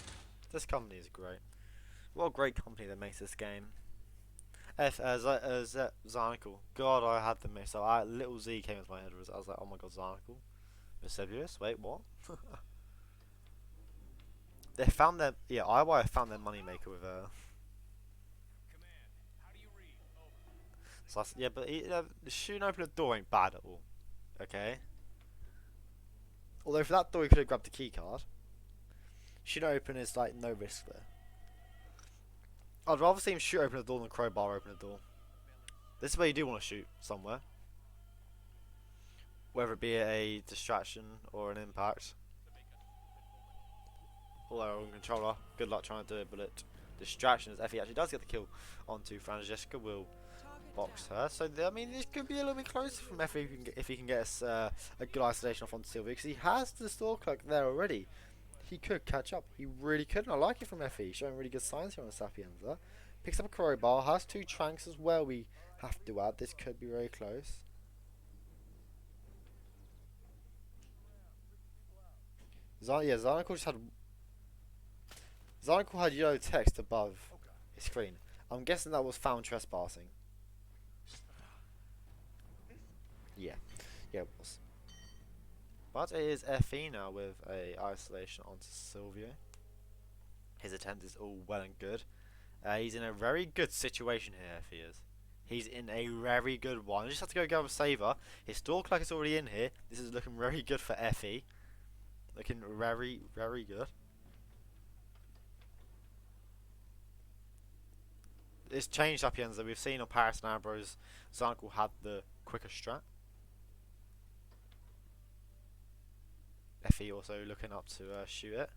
This company is great. What a great company that makes this game. Zionicle. God, I had them mixed up. Little Z came into my head. I was like, oh my god, Zionicle. Vesuvius? Wait, what? They found their IY found their moneymaker with So yeah, but shooting open a door ain't bad at all. Okay. Although for that door he could have grabbed the key card. Shoot open is like no risk there. I'd rather see him shoot open a door than crowbar open a door. This is where you do want to shoot somewhere. Whether it be a distraction or an impact. Although on controller, good luck trying to do it, but distraction as Effie actually does get the kill onto Francesca, will box her. So I mean, this could be a little bit closer from Effie if he can get us a good isolation off onto Sylvia, because he has the store cloak there already. He could catch up. He really could, and I like it from Effie. Showing really good signs here on Sapienza. Picks up a crowbar, has 2 tranks as well. We have to add. This could be very close. Zionicle just had. Zionicle had yellow text above his screen. I'm guessing that was found trespassing. Yeah, it was. But it is Fe now with a isolation onto Silvio. His attempt is all well and good. He's in a very good situation here, Fe is. He's in a very good one. I just have to go grab a saver. His door clock is already in here. This is looking very good for Fe. Looking very, very good. It's changed Sapienza. We've seen on Paris and Ambrose, Zionicle had the quicker strat. Fe also looking up to shoot it.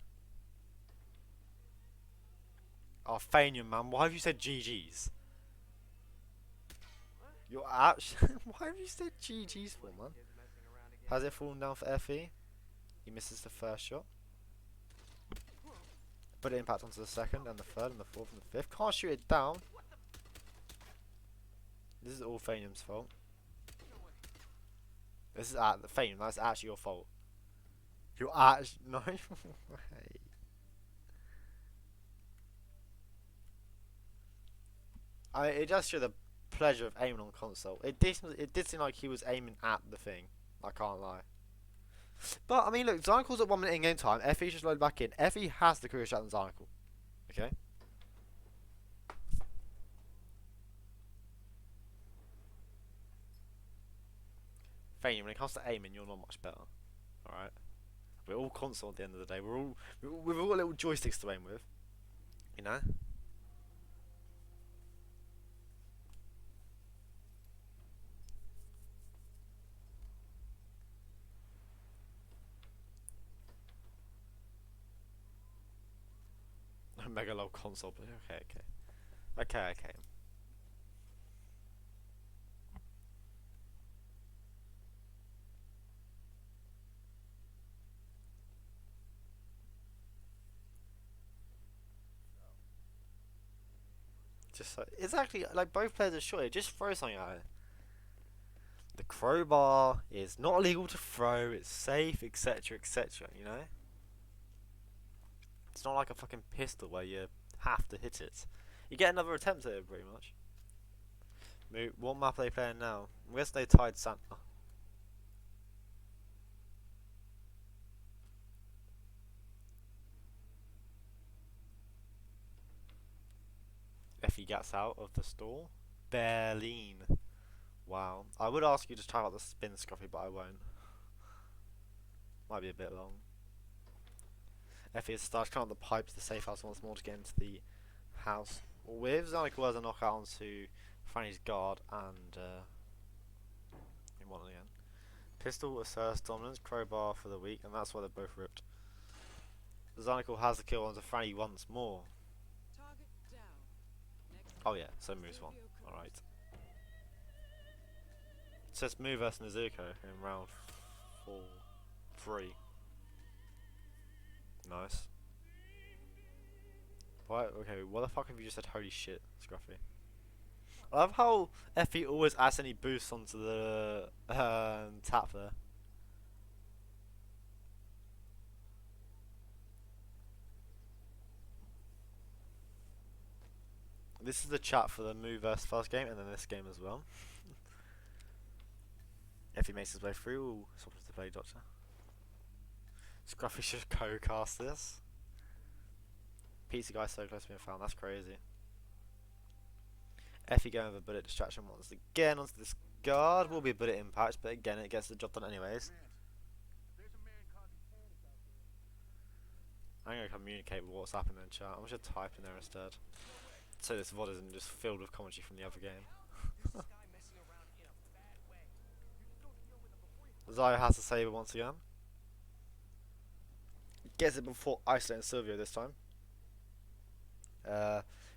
Oh, Fe3o2, man, why have you said GG's? You're actually. Why have you said GG's for, man? Has it fallen down for Fe? He misses the first shot. Put it impact onto the second, and the third, and the fourth, and the fifth. Can't shoot it down. This is all Fe3o2's fault. This is Fe3o2, that's actually your fault. You're actually no way. It does show the pleasure of aiming on console. It did seem like he was aiming at the thing. I can't lie. But I mean, look, Zionicle's at 1 minute in game time. Fe just loaded back in. Fe has the quicker shot than Zionicle. Okay. Fe3o2, when it comes to aiming, you're not much better. All right. We're all console at the end of the day. We've all got little joysticks to aim with, you know. Mega low console, but okay. Just so, it's actually like both players are short. Just throw something at it. The crowbar is not illegal to throw. It's safe, etc., etc. You know. It's not like a fucking pistol where you have to hit it. You get another attempt at it, pretty much. What map are they playing now? I guess they tied Santa. Fe gets out of the stall. Berlin. Wow. I would ask you to try out the spin Scruffy, but I won't. Might be a bit long. Fe has started climbing up the pipes, the safe house once more to get into the house. With Zionicle as a knockout onto Franny's guard and in one again. Pistol asserts dominance, crowbar for the weak, and that's why they're both ripped. Zionicle has the kill onto Franny once more. Oh yeah, so moves one. Alright. So it's Move versus Nezuko in round 3. Nice. Why? Okay, what the fuck have you just said holy shit, Scruffy? I love how Fe always adds any boosts onto the tap there. This is the chat for the Move vs first game and then this game as well. Fe makes his way through. Ooh, swap to play Doctor. Scruffy should co-cast this. Pizza guy so close to being found, that's crazy. Fe going with a bullet distraction once again onto this guard. Will be a bullet impact, but again it gets the job done anyways. I'm gonna communicate with what's happening in chat. I'm just gonna type in there instead, so this VOD isn't just filled with commentary from the other game. Zaya has the saber once again. Gets it before isolating Silvio this time.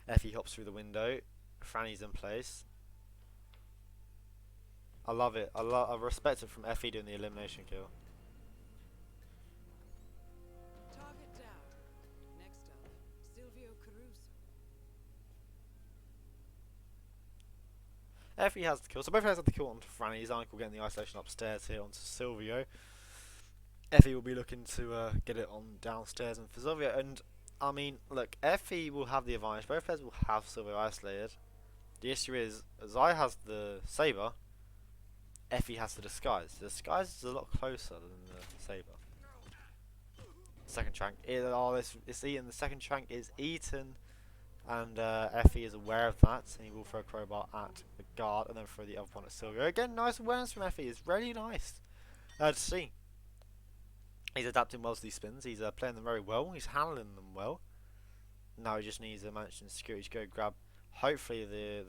Effie hops through the window. Franny's in place. I love it. I respect it from Effie doing the elimination kill. Target down. Next up, Fe3o2. Effie has the kill. So both players have the kill onto Franny. Zionicle getting the isolation upstairs here onto Silvio. Effie will be looking to get it on downstairs and for Silvio. And I mean, look, Effie will have the advantage. Both players will have Silvio isolated. The issue is, Zai has the saber. Effie has the disguise. The disguise is a lot closer than the saber. Second trank. It's eaten. The second trank is eaten. And Effie is aware of that, and he will throw a crowbar at the guard and then throw the other one at Silvio. Again, nice awareness from Effie. It's really nice to see. He's adapting well to these spins. He's playing them very well. He's handling them well. Now he just needs a mansion security to go grab, hopefully the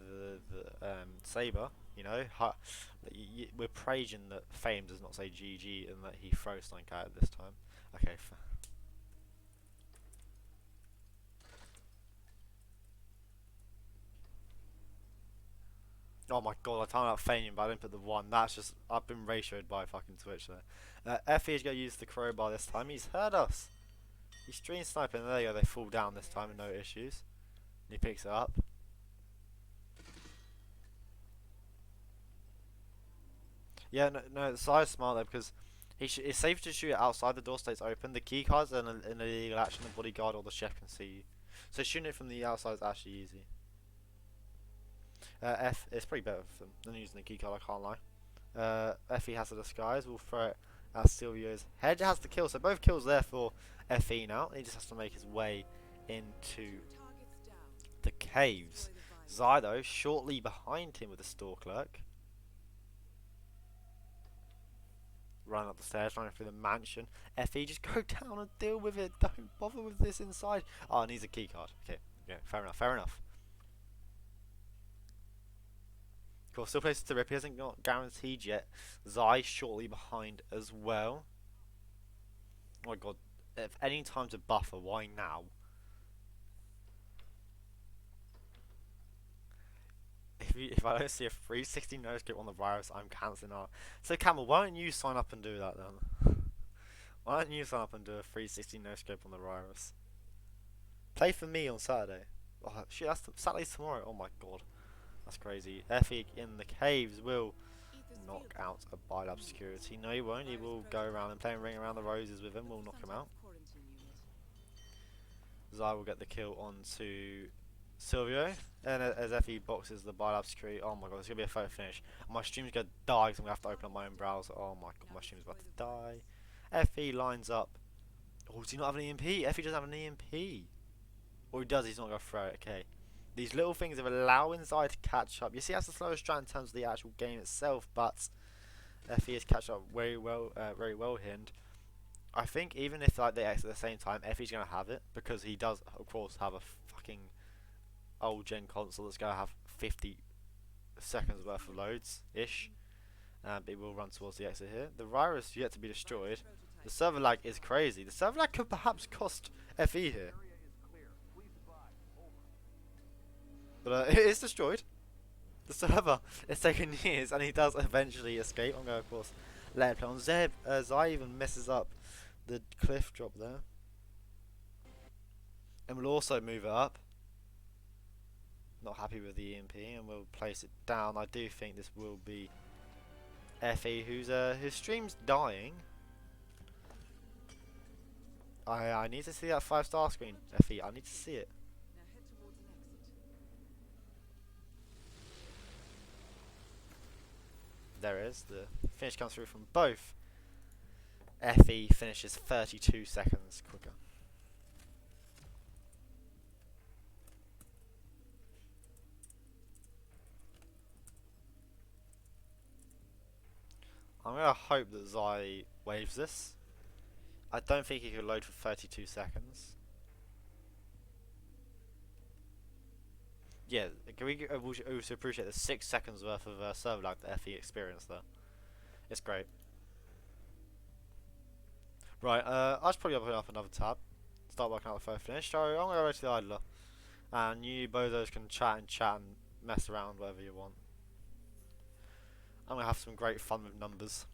saber. You know, we're praising that Fame does not say GG and that he throws something at it this time. Okay. Oh my god, I timed out Fame, but I didn't put the 1. That's just, I've been ratioed by fucking Twitch there. Effie is going to use the crowbar this time. He's heard us. He's stream sniping. There you go, they fall down this time with no issues. And he picks it up. Yeah, no, the side's smart though, because it's safe to shoot it outside. The door stays open. The key cards are an illegal action. The bodyguard or the chef can see you. So shooting it from the outside is actually easy. It's pretty better for them than using the key card, I can't lie. Effie has a disguise. We'll throw it at Silvio's head. Has the kill, so both kills there for Effie now. He just has to make his way into the caves. Zai though, shortly behind him with the store clerk. Running up the stairs, running through the mansion. Effie, just go down and deal with it. Don't bother with this inside. Oh, it needs a key card. Okay, yeah, fair enough, fair enough. Cool, still places to rip. He hasn't got guaranteed yet. Zai shortly behind as well. Oh my god, if any time to buffer, why now? If I don't see a 360 no scope on the virus, I'm cancelling out. So Camel, why don't you sign up and do that then? Why don't you sign up and do a 360 no scope on the virus? Play for me on Saturday. Oh shit, Saturday's tomorrow. Oh my god, that's crazy. Effie in the caves will knock out a Bilab security. No, he won't. He will go around and play a ring around the roses with him. We'll knock him out. Zai will get the kill onto Silvio, and as Effie boxes the Bilab security, oh my god, it's gonna be a photo finish. My stream's gonna die because I'm gonna have to open up my own browser. Oh my god, my stream's about to die. Effie lines up. Oh, does he not have an EMP? Effie doesn't have an EMP. Or he does, he's not gonna throw it. Okay. These little things are allowing Zai to catch up. You see, that's the slowest strat in terms of the actual game itself, but Effie is catching up very well here. And I think even if like they exit at the same time, Effie's gonna have it because he does, of course, have a fucking old gen console that's gonna have 50 seconds worth of loads ish. But he will run towards the exit here. The virus is yet to be destroyed. The server lag is crazy. The server lag could perhaps cost FE here. But it is destroyed. The server is taking years, and he does eventually escape. I'm going to, of course, let it play on Zeb. Zai even messes up the cliff drop there. And we'll also move it up. Not happy with the EMP, and we'll place it down. I do think this will be Fe, whose stream's dying. I need to see that 5-star screen, Fe. I need to see it. There it is. The finish comes through from both. Fe finishes 32 seconds quicker. I'm going to hope that Zai waves this. I don't think he could load for 32 seconds. Yeah, can we also appreciate the 6 seconds worth of server lag that FE experienced there. It's great. Right, I should probably open up another tab. Start working out the first finish. So I'm going to go to the idler. And you bozos can chat and mess around whatever you want. I'm going to have some great fun with numbers.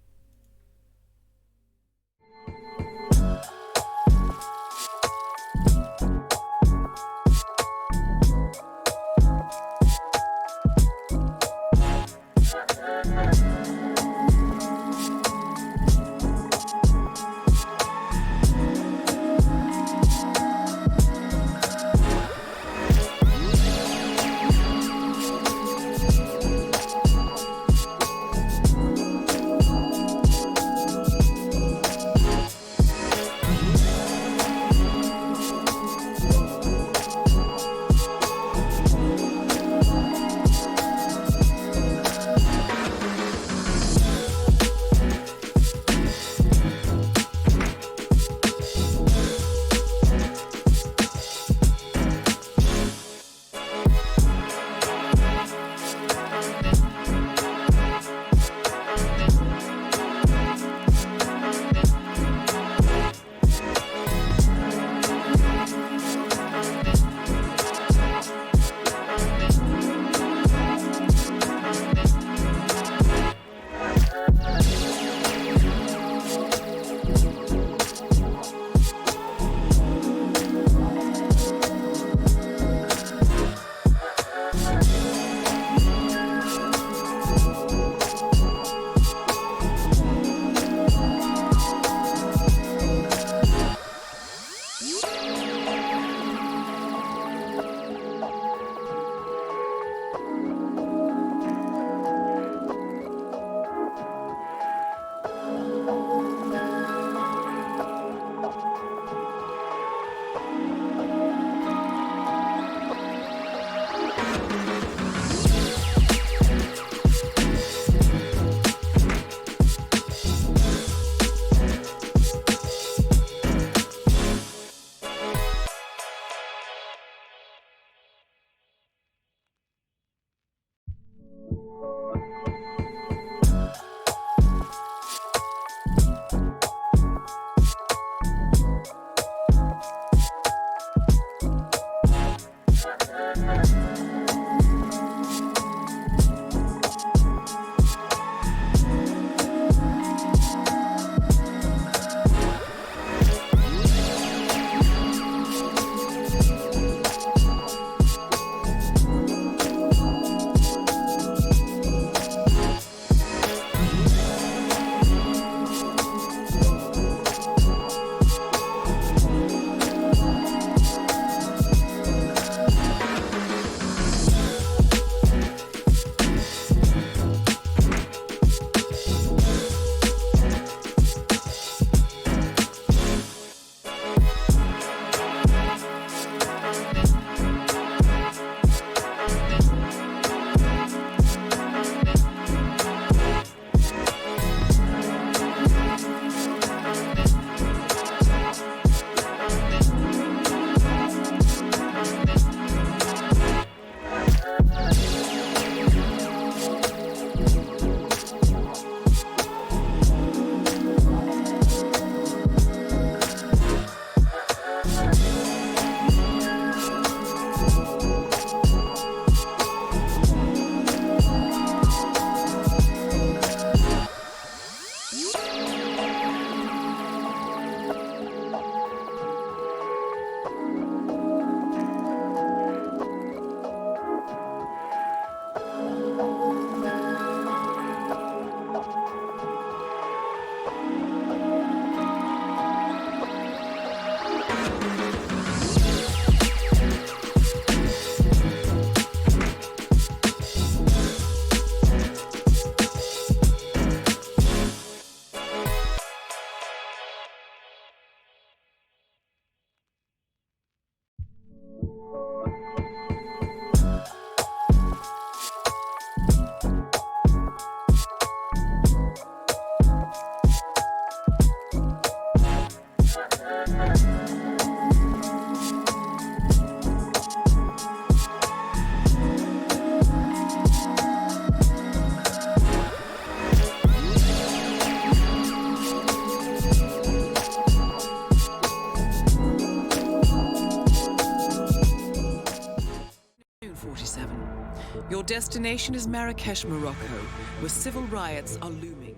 Your destination is Marrakesh, Morocco, where civil riots are looming.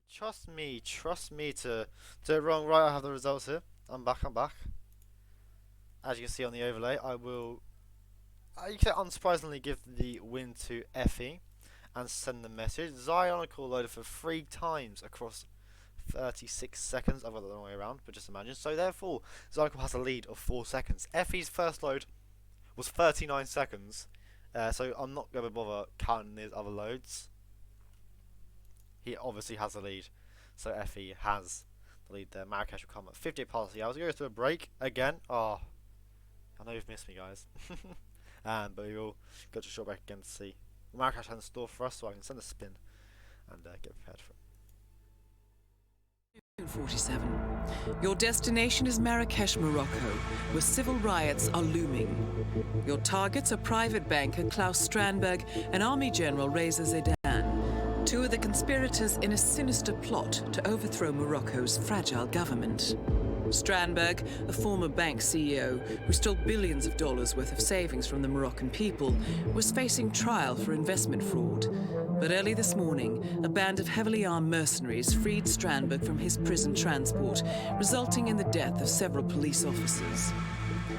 Trust me to do it wrong. Right, I have the results here. I'm back. As you can see on the overlay, I will, you can unsurprisingly give the win to Fe and send the message. Zionicle loaded for 3 times across 36 seconds. I've got it the wrong way around, but just imagine. So therefore, Zionicle has a lead of 4 seconds. Fe's first load was 39 seconds. So I'm not going to bother counting these other loads. He obviously has the lead. So Fe has the lead there. Marrakesh will come at 58 past the hours. Go to a break again. Oh, I know you've missed me, guys. But we will go to a short break again to see what Marrakesh has in store for us, so I can send a spin and get prepared for it. 47. Your destination is Marrakesh, Morocco, where civil riots are looming. Your targets are private banker Klaus Strandberg and Army General Reza Zaidan, 2 of the conspirators in a sinister plot to overthrow Morocco's fragile government. Strandberg, a former bank CEO who stole billions of dollars worth of savings from the Moroccan people, was facing trial for investment fraud. But early this morning, a band of heavily armed mercenaries freed Strandberg from his prison transport, resulting in the death of several police officers.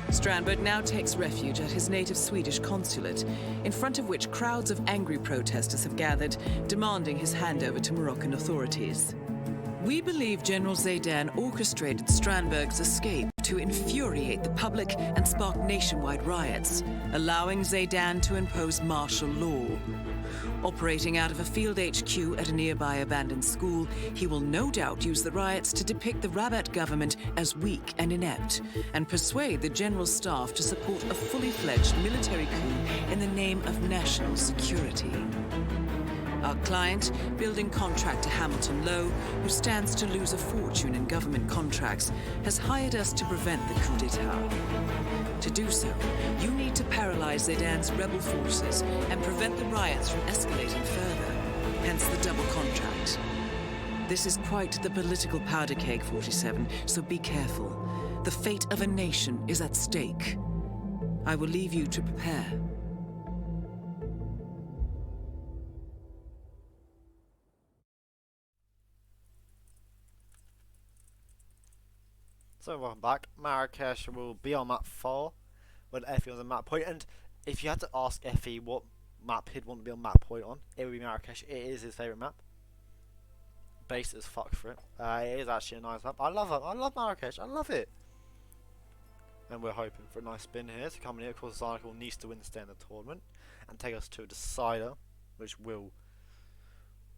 Strandberg now takes refuge at his native Swedish consulate, in front of which crowds of angry protesters have gathered, demanding his handover to Moroccan authorities. We believe General Zaidan orchestrated Strandberg's escape to infuriate the public and spark nationwide riots, allowing Zaidan to impose martial law. Operating out of a field HQ at a nearby abandoned school, he will no doubt use the riots to depict the Rabat government as weak and inept, and persuade the general staff to support a fully fledged military coup in the name of national security. Our client, building contractor Hamilton Lowe, who stands to lose a fortune in government contracts, has hired us to prevent the coup d'etat. To do so, you need to paralyze Zaidan's rebel forces and prevent the riots from escalating further, hence the double contract. This is quite the political powder keg, 47, so be careful. The fate of a nation is at stake. I will leave you to prepare. So welcome back. Marrakesh will be on map 4 when Fe was on map point, and if you had to ask Fe what map he'd want to be on map point on, it would be Marrakesh. It is his favourite map. Base as fuck for it. It is actually a nice map. I love it. I love Marrakesh. I love it. And we're hoping for a nice spin here to come in here. Of course, Zionicle needs to win to stay in the tournament and take us to a decider, which will,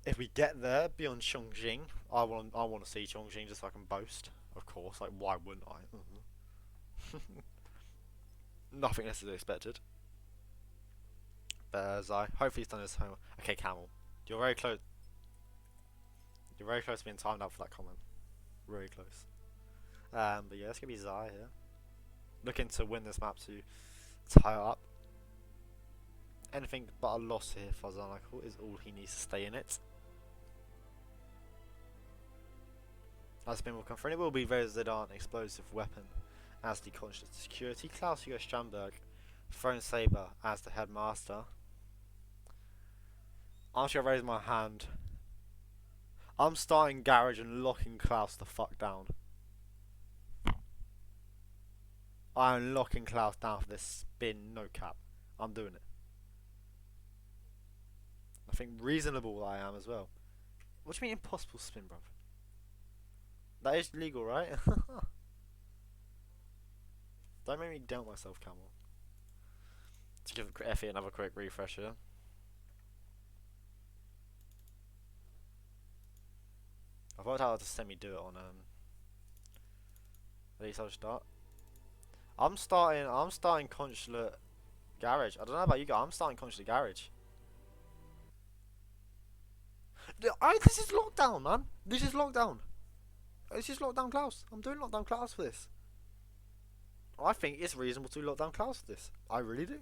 if we get there, be on Chongqing. I want to see Chongqing just so I can boast. Of course, like why wouldn't I? Nothing less is expected. But hopefully he's done his homework. Okay, Camel, you're very close. You're very close to being timed out for that comment. Really close. But yeah, it's gonna be Zai here, looking to win this map to tie it up. Anything but a loss here for Zionicle is all he needs to stay in it. As spin will come through, and it will be Reza Zaidan explosive weapon as the conscious security. Klaus Hugo Strandberg, Throne Saber as the headmaster. I'm just gonna raise my hand. I'm starting Garage and locking Klaus the fuck down. I'm locking Klaus down for this spin, no cap. I'm doing it. I think reasonable I am as well. What do you mean impossible spin, bruv? That is legal, right? Don't make me doubt myself, Camel. To give Fe another quick refresher. I've worked out how to semi-do it on at least I'll start. I'm starting Consulate Garage. I don't know about you guys, I'm starting Consulate Garage. This is lockdown, man. This is lockdown. It's just lockdown Klaus. I'm doing lockdown Klaus for this. I think it's reasonable to lockdown Klaus for this. I really do.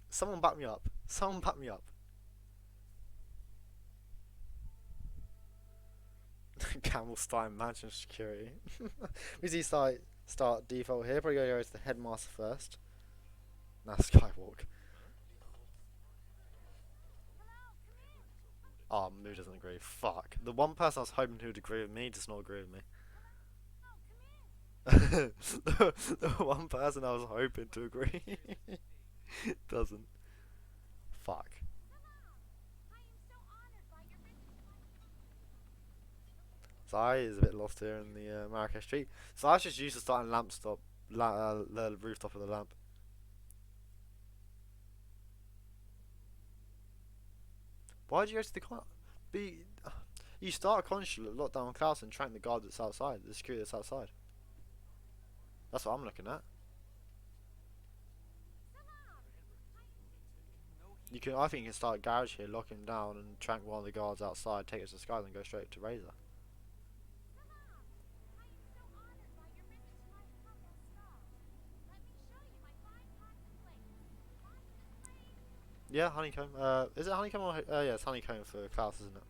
Someone back me up. Someone back me up. Camel starting mansion security. We see start default here. Probably go to the headmaster first. Nah, Skywalk. Oh, Moo doesn't agree. Fuck. The one person I was hoping who would agree with me does not agree with me. the one person I was hoping to agree doesn't. Fuck. Zai is a bit lost here in the Marrakesh street. So I just used to start in lamp stop, the rooftop of the lamp. Why did you go to the you start a consulate, lock down Klaus, and track the guard that's outside, the security that's outside. That's what I'm looking at. You can, I think you can start a garage here, lock him down, and track one of the guards outside, take it to the sky, then go straight to Razor. Yeah, honeycomb. Is it honeycomb or yeah, it's honeycomb for Klaus, isn't it?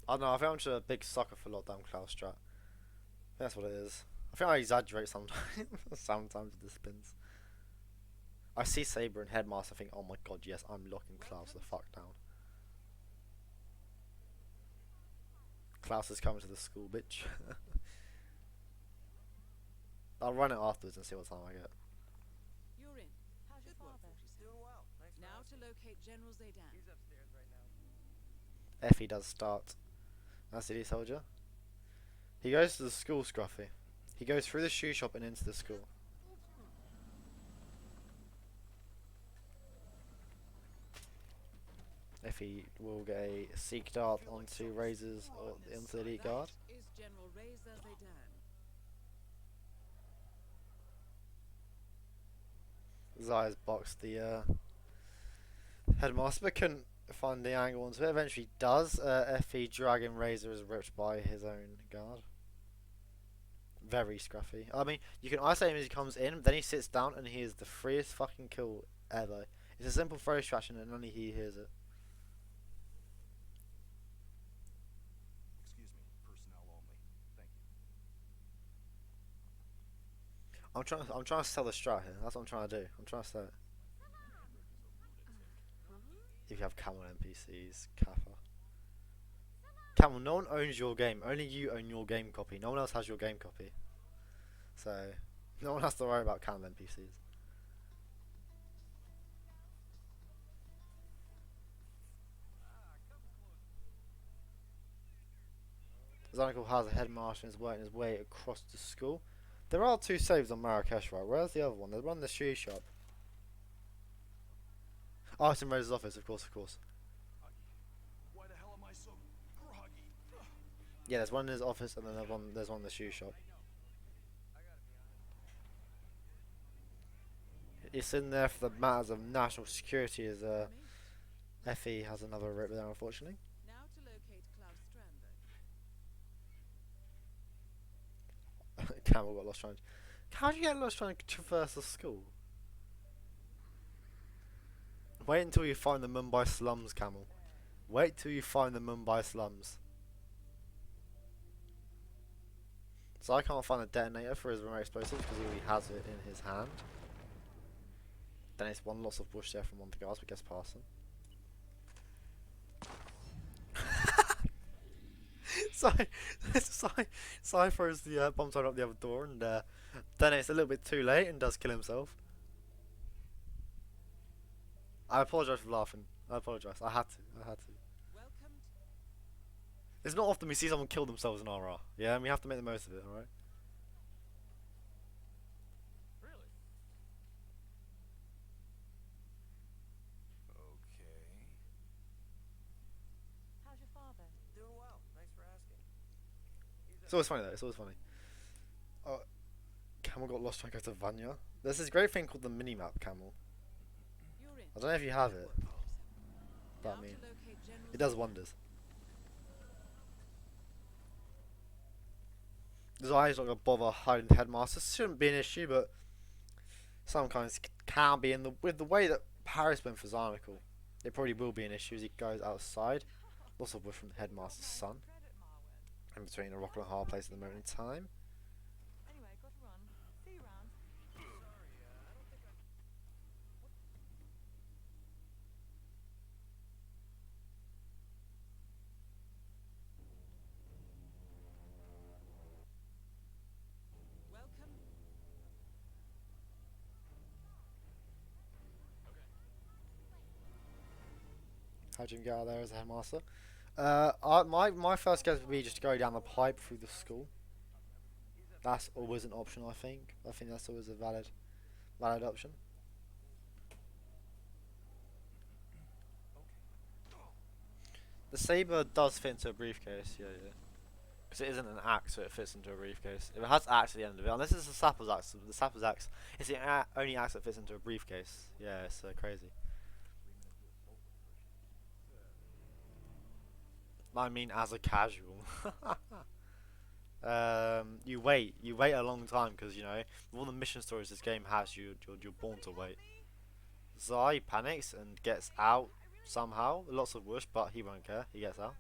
I don't know. I think I'm just a big sucker for lockdown Klaus strat. That's what it is. I think I exaggerate sometimes. Sometimes with the spins. I see Saber and Headmaster. I think, oh my god, yes, I'm locking Klaus the fuck down. Klaus is coming to the school, bitch. I'll run it afterwards and see what time I get. You're in. How's your father? Doing well. Thanks for Now to asking. locate General Zaydan. He's upstairs right now. Fe does start. That's City Soldier. He goes to the school, Scruffy. He goes through the shoe shop and into the school. Fe will get a Seek Dart onto Razor's or onto the Elite Guard. That is General Razor Zaydan. Zaya's boxed the Headmaster, but couldn't find the angle onto it. Eventually does. Fe Dragon Razor is ripped by his own guard. Very scruffy. I mean, you can isolate him as he comes in, then he sits down and he is the freest fucking kill ever. It's a simple throw distraction and only he hears it. Excuse me, personnel only. Thank you. I'm trying to sell the strat here. That's what I'm trying to do. I'm trying to sell it. If you have Camel NPCs, Kappa. Camel, no one owns your game. Only you own your game copy. No one else has your game copy. So, no one has to worry about Camel NPCs. Zionicle has a headmaster and is working his way across the school. There are two saves on Marrakesh, right? Where's the other one? There's one in the shoe shop. Oh, it's in Razor's office, of course, of course. Why the hell am I so groggy? Yeah, there's one in his office and then there's one in the shoe shop. It's in there for the matters of national security as Fe has another rip there, unfortunately. Now to locate Klaus Strandberg. Camel got lost trying. How do you get lost trying to traverse the school? Wait until you find the Mumbai slums, Camel. Wait till you find the Mumbai slums. So I can't find a detonator for his remote explosives because he already has it in his hand. Then it's one loss of bush there from one of the guards, but gets past him. Sai throws the bomb thrown up the other door, and then it's a little bit too late and does kill himself. I apologise for laughing. I apologise. I had to. Welcome to It's not often we see someone kill themselves in RR. Yeah, and we have to make the most of it, alright? Really? Okay. How's your father? Doing well. Thanks for asking. It's always funny though, it's always funny. Camel got lost trying to go to Vanya. There's this great thing called the minimap, Camel. you're in. I don't know if you have it, but I Now mean, to locate General it does Zaydan. wonders. Zai's not gonna bother hiding the headmaster. Shouldn't be an issue, but Some kinds can be with the way that Paris went for Zionicle. It probably will be an issue as he goes outside. Lots of wood from the headmaster's son. In between a rock and a hard place at the moment in time. Anyway, got to run. See you round. Welcome. How do you get out of there as a headmaster? My first guess would be just to go down the pipe through the school. That's always an option, I think. I think that's always a valid option. The saber does fit into a briefcase, yeah. Because it isn't an axe, so it fits into a briefcase. If it has axe at the end of it, unless it's a sapper's axe, the sapper's axe is the only axe that fits into a briefcase. Yeah, it's crazy. I mean, as a casual. You wait a long time because you know all the mission stories this game has. You're born to wait. Zai panics and gets out somehow. Lots of whoosh, but he won't care. He gets out.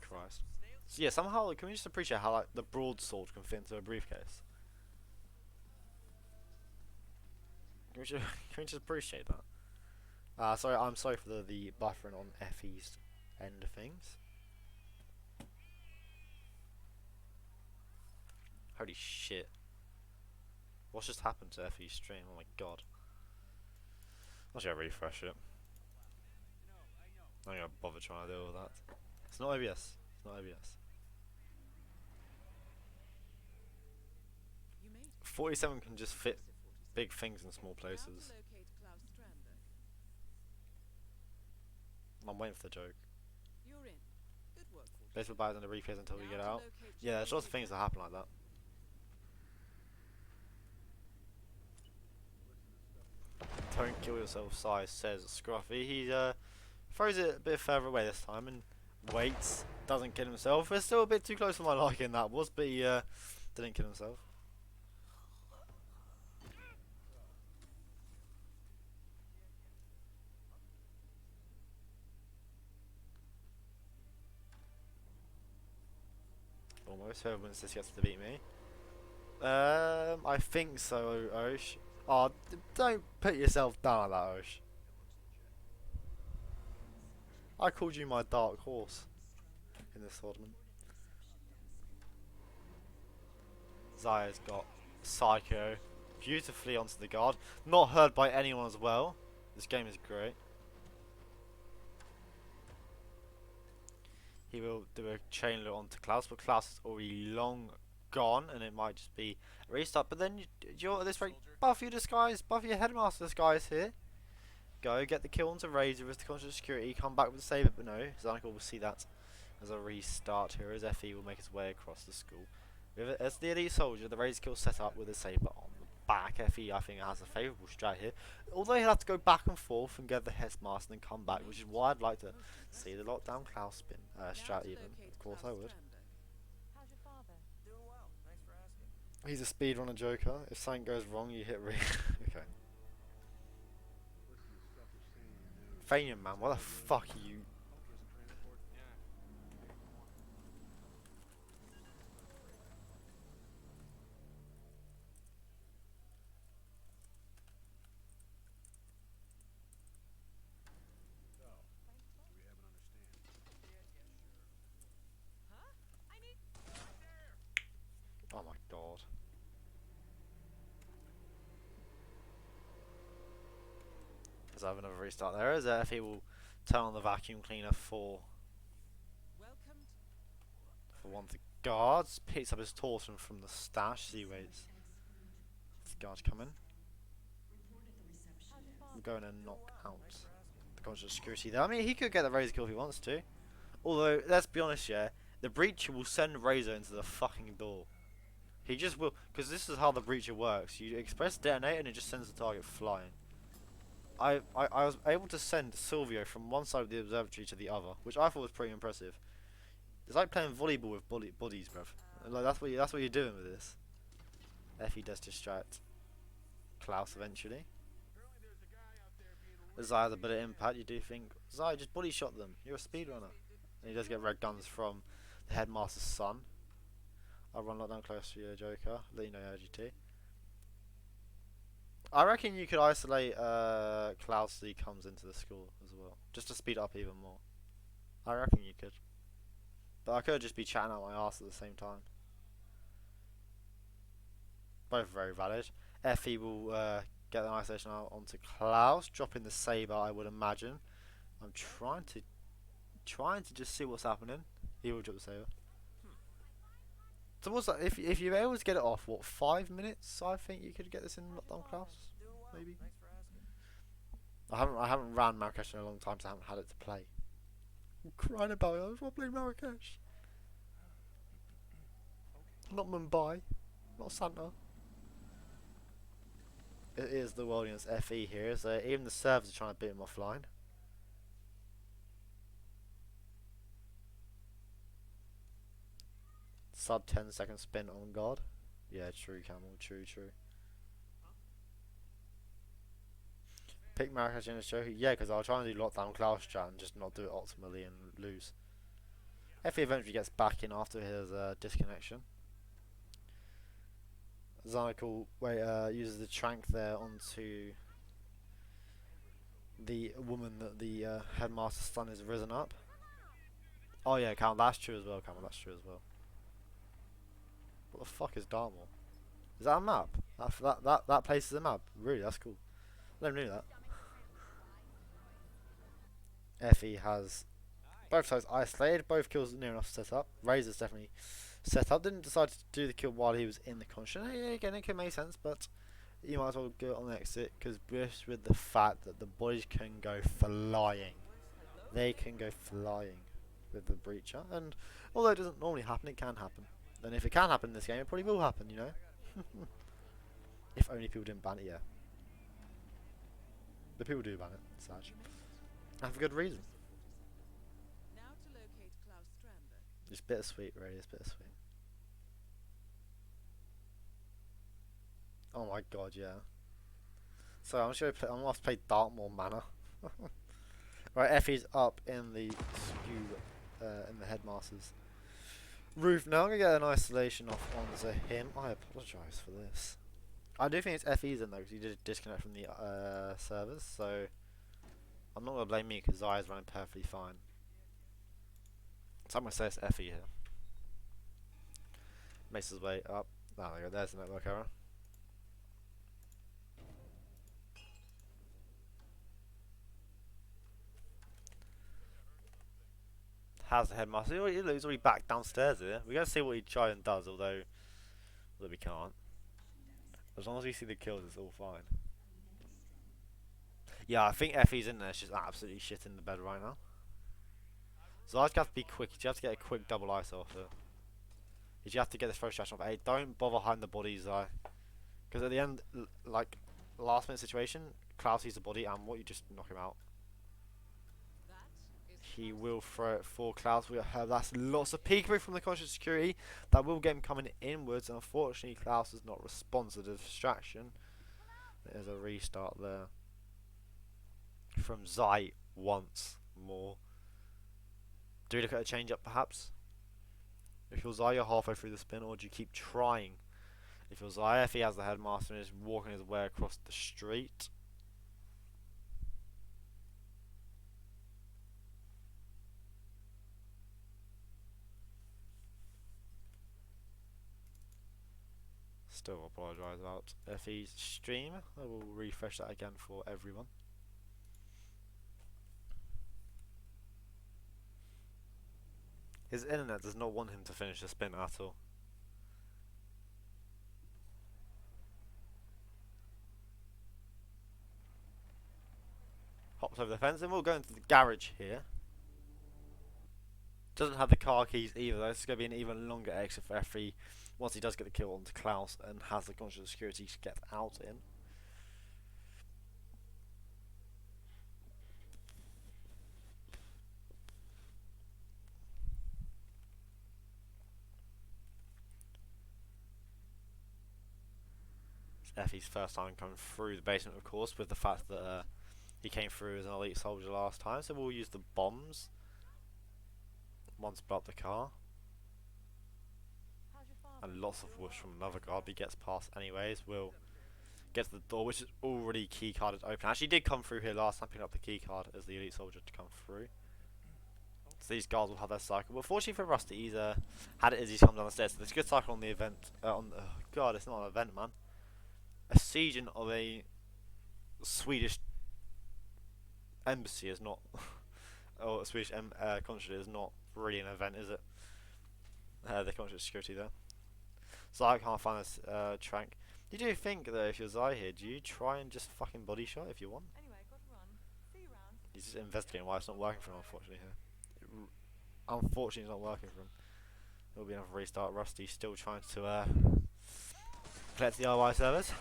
Christ. So yeah, somehow can we just appreciate how like the broadsword can fit into a briefcase? Can we just appreciate that? Sorry, I'm sorry for the buffering on Fe's end of things. Holy shit. What's just happened to Fe's stream? Oh my god. I should refresh it. I'm not gonna bother trying to deal with that. It's not OBS. It's not OBS. 47 can just fit big things in small places. I'm waiting for the joke. Place the buys on the replays until we get out. Yeah, there's lots of things that happen like that. Don't kill yourself, Sai says Scruffy. He throws it a bit further away this time and waits. Doesn't kill himself. It's still a bit too close for my liking that was, but he didn't kill himself. Almost. Whoever wins this gets to beat me. I think so, Osh. Oh, don't put yourself down like that, Osh. I called you my dark horse in this tournament. Zaya's got Psycho beautifully onto the guard. Not heard by anyone as well. This game is great. He will do a chain loot onto Klaus, but Klaus is already long gone, and it might just be a restart. But then you're at this rate, buff your disguise, buff your headmaster disguise here. Go get the kill onto Razor as the conscious security. Come back with the saber, but no, Zionicle will see that as a restart here as Fe will make his way across the school. As the elite soldier, the Razor kill set up with a saber on the back. Fe, I think, has a favourable strat here. Although he'll have to go back and forth and get the headmaster and come back, which is why I'd like to see the lockdown Klaus spin strat even. Of course I would. How's your father? Doing well. Thanks for asking. He's a speedrunner joker. If something goes wrong, you hit re. Okay. Fanian man, what the fuck are you? Oh my god. Let's have another restart there. As Fe will turn on the vacuum cleaner for one of the guards. Picks up his torsion from the stash. He waits. The guards come in. We're going to knock out the conscious security there. I mean, he could get the Razor kill if he wants to. Although, let's be honest, yeah, the Breacher will send Razor into the fucking door. He just will, because this is how the Breacher works. You express detonate and it just sends the target flying. I was able to send Silvio from one side of the observatory to the other, which I thought was pretty impressive. It's like playing volleyball with bodies, bruv. Like that's what you're doing with this. Fe does distract Klaus eventually. Zai has a bit of impact. You do think Zai just body shot them. You're a speedrunner. And he does get red guns from the headmaster's son. I'll run lockdown close to your Joker. Let you know LGT. I reckon you could isolate Klaus so he comes into the school as well, just to speed up even more. I reckon you could. But I could just be chatting out my ass at the same time. Both very valid. Fe will get the isolation out onto Klaus, dropping the saber. I would imagine. I'm trying to just see what's happening. He will drop the saber. So what's that? If you're able to get it off, what, 5 minutes? I think you could get this in lockdown, Klaus. Maybe. I haven't ran Marrakesh in a long time, so I haven't had it to play. I'm crying about it. I just want to play Marrakesh. Not Mumbai. Not Santa. It is the world against Fe here, so even the servers are trying to beat him offline. Sub 10-second spin on guard. Yeah, true, Camel. True. Pick Marrakesh in the show. Yeah, because I was trying to do lockdown Klaus chat and just not do it optimally and lose. Fe eventually gets back in after his disconnection. Zionicle uses the trank there onto the woman that the headmaster's son has risen up. Oh yeah, Camel, that's true as well, Camel, that's true as well. What the fuck is Dartmoor? Is that a map? That place is a map? Really, that's cool. I never knew that. Fe has both sides isolated, both kills near enough set up. Razor's definitely set up. Didn't decide to do the kill while he was in the conscience. Yeah, again, it could make sense, but you might as well go on the exit because just with the fact that the bodies can go flying. They can go flying with the breacher, and although it doesn't normally happen, it can happen. And if it can happen in this game, it probably will happen, you know. If only people didn't ban it, yeah. But people do ban it, Saj. And for good reason. Now to locate Klaus Strandberg. It's bittersweet, really. It's bittersweet. Oh my god, yeah. So I'm just gonna play. I'm gonna have to play Dartmoor Manor. Right, Fe's up in the in the headmaster's roof now. I'm gonna get an isolation off onto him. I apologise for this. I do think it's Fe's in though, because he did disconnect from the servers, so I'm not gonna blame me because Zaya's running perfectly fine. So I'm gonna say it's Fe here. Makes his way up. Oh, there you go. There's the network error. How's the headmaster? He's already back downstairs here. We're going to see what he tries and does, although we can't. As long as we see the kills, it's all fine. Yeah, I think Fe's in there. She's absolutely shit in the bed right now. So I just have to be quick. You have to get a quick double ice off her. You have to get this first shot off. Hey, don't bother hiding the bodies, because at the end, like last minute situation, Klaus sees the body, and what, you just knock him out. He will throw it for Klaus. We have that's lots of peekaboo from the conscious security that will get him coming inwards. And unfortunately, Klaus does not respond to the distraction. There's a restart there from Zai once more. Do we look at a change up perhaps? If you're Zai, you're halfway through the spin, or do you keep trying? If you're Zai, if he has the headmaster and is walking his way across the street. Still apologise about Fe's stream. I will refresh that again for everyone. His internet does not want him to finish the spin at all. Hops over the fence, and we'll go into the garage here. Doesn't have the car keys either, though. This is going to be an even longer exit for Fe once he does get the kill onto Klaus and has the conscious security to get out in. Effie's first time coming through the basement, of course, with the fact that he came through as an elite soldier last time. So we'll use the bombs once blow up the car. How's your father? And lots of whoosh from another guard, but he gets past anyways. We'll get to the door, which is already keycarded open. Actually, did come through here last time, picking up the keycard as the elite soldier to come through. So these guards will have their cycle. But fortunately for Rusty, he's had it as he's come down the stairs. So there's a good cycle on the event. Oh God, it's not an event, man. A sieging of a Swedish embassy is not, or a Swedish consulate is not really an event, is it? The consulate security there. So I can't find this trank. You do think though, if you're Zai here, do you try and just fucking body shot if you want? Anyway, got to run. See you around. He's just investigating why it's not working for him, unfortunately here. Unfortunately, it's not working for him. There'll be another restart. Rusty still trying to collect the RY servers.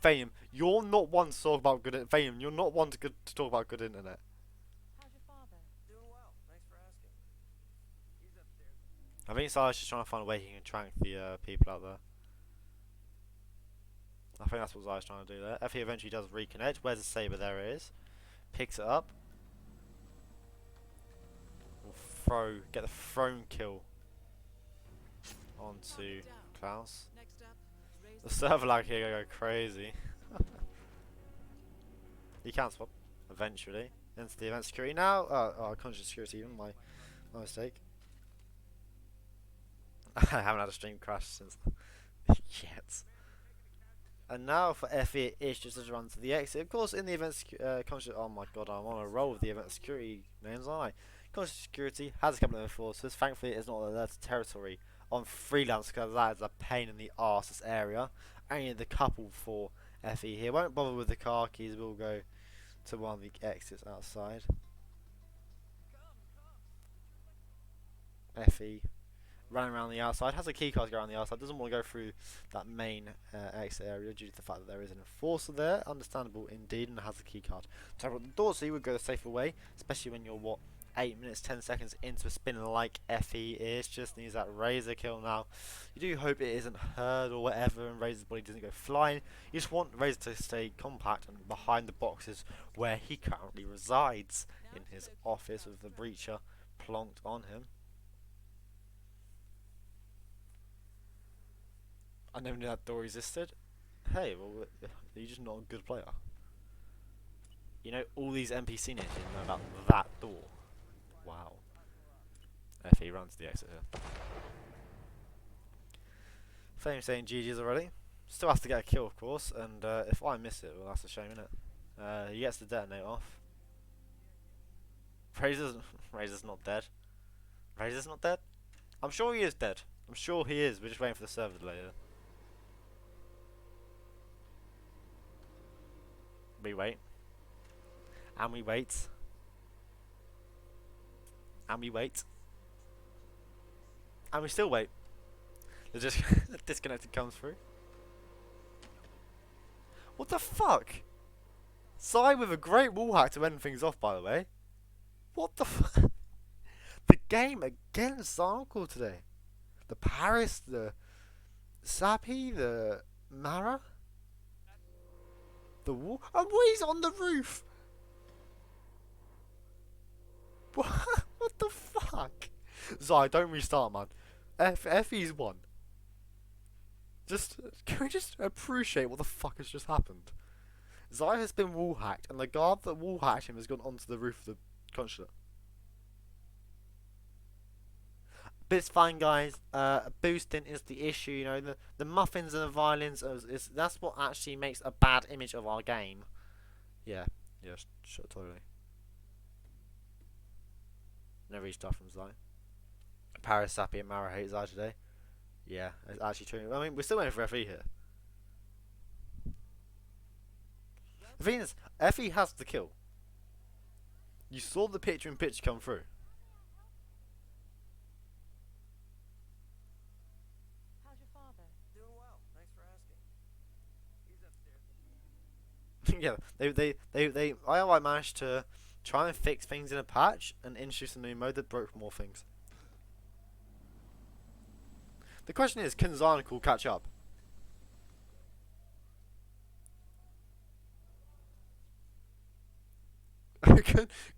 Fame, you're not one to talk about good. Fame, you're not one to talk about good internet. How's your father? Doing well. Thanks for asking. He's upstairs. I think Silas just trying to find a way he can trank the people out there. I think that's what Zai's trying to do there. Effie eventually does reconnect. Where's the saber? There it is. Picks it up. We'll get the throne kill onto Klaus. The server lag here go crazy. You can swap eventually into the event security now. Conscious security, even my mistake. I haven't had a stream crash since yet. And now for Effie, it's just to run to the exit. Of course, in the event conscious. Oh my god, I'm on a roll with the event security names, aren't I? Conscious security has a couple of enforcers. Thankfully, it's not their territory on freelance because that is a pain in the arse. This area. Only the couple for Effie here. Won't bother with the car keys. We'll go to one of the exits outside. Effie running around the outside, has a key card to go around the outside, doesn't want to go through that main exit area due to the fact that there is an enforcer there. Understandable indeed, and has a key card to open the door, so you would go the safer way, especially when you're 8 minutes 10 seconds into a spin like Effie is. Just needs that razor kill now. You do hope it isn't hurt or whatever and Razor's body doesn't go flying. You just want Razor to stay compact and behind the boxes where he currently resides, in his office with the breacher plonked on him. I never knew that door existed. Hey, well, you're just not a good player. You know, all these NPC names didn't know about that door. Wow. Effie runs to the exit here. Fame saying GG's already. Still has to get a kill, of course, and if I miss it, well, that's a shame, innit? He gets the detonate off. Razor's not dead. Razor's not dead? I'm sure he is dead. I'm sure he is. We're just waiting for the server delay here. We wait. And we wait. And we wait. And we still wait. The disconnected comes through. What the fuck? Sai with a great wall hack to end things off, by the way. What the fuck? The game against Zionicle today. The Paris, the Sappy, the Mara. The wall. And he's on the roof. What the fuck? Zai, don't restart, man. Effie's won. Can we just appreciate what the fuck has just happened? Zai has been wall hacked, and the guard that wall hacked him has gone onto the roof of the consulate. But it's fine, guys. Boosting is the issue. You know, the muffins and the violins that's what actually makes a bad image of our game. Yeah, sure, totally. No restart from Zai. Paris, Sappy, and Mara hate Zai today. Yeah, it's actually true. I mean, we're still waiting for Fe here. The thing is, Fe has the kill. You saw the picture-in-picture come through. How's your father? Doing well. Thanks for asking. He's Yeah, IOI managed to try and fix things in a patch and introduce a new mode that broke more things. The question is, can Zionicle catch up?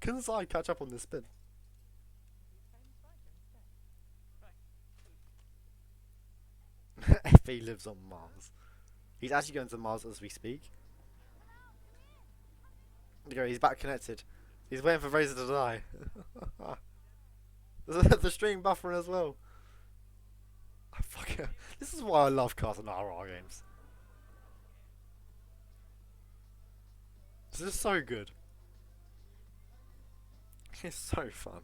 can Zion catch up on this spin? Fe lives on Mars. He's actually going to Mars as we speak. There you go, he's back connected. He's waiting for Razor to die. The stream buffering as well. This is why I love cars and RR games. This is so good. It's so fun.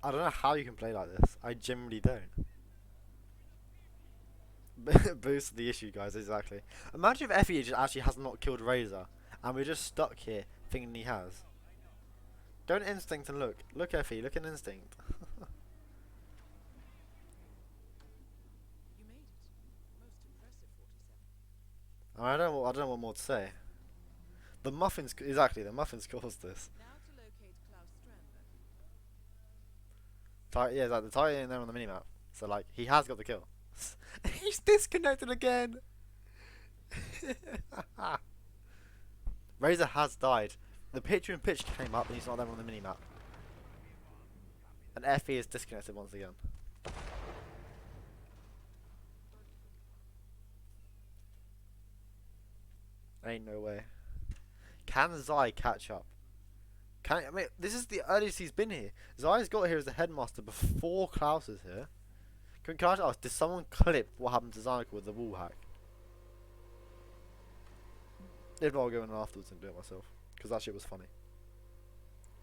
I don't know how you can play like this. I genuinely don't. Boost the issue, guys, exactly. Imagine if Fe actually has not killed Razor, and we're just stuck here thinking he has. Go in Instinct and look. Look, Fe, look in Instinct. You made it. Most impressive, 47. I don't know what more to say. The muffins, exactly, the muffins caused this. Now to locate Klaus Strandberg. Yeah, like the target in there on the minimap. So like, he has got the kill. He's disconnected again. Razor has died. The picture in pitch came up and he's not there on the minimap. And Fe is disconnected once again. Ain't no way. Can Zai catch up? I mean, this is the earliest he's been here. Zai's got here as the headmaster before Klaus is here. Can I just ask, did someone clip what happened to Zionicle with the wall hack? If not, I'll go in afterwards and do it myself. Because that shit was funny.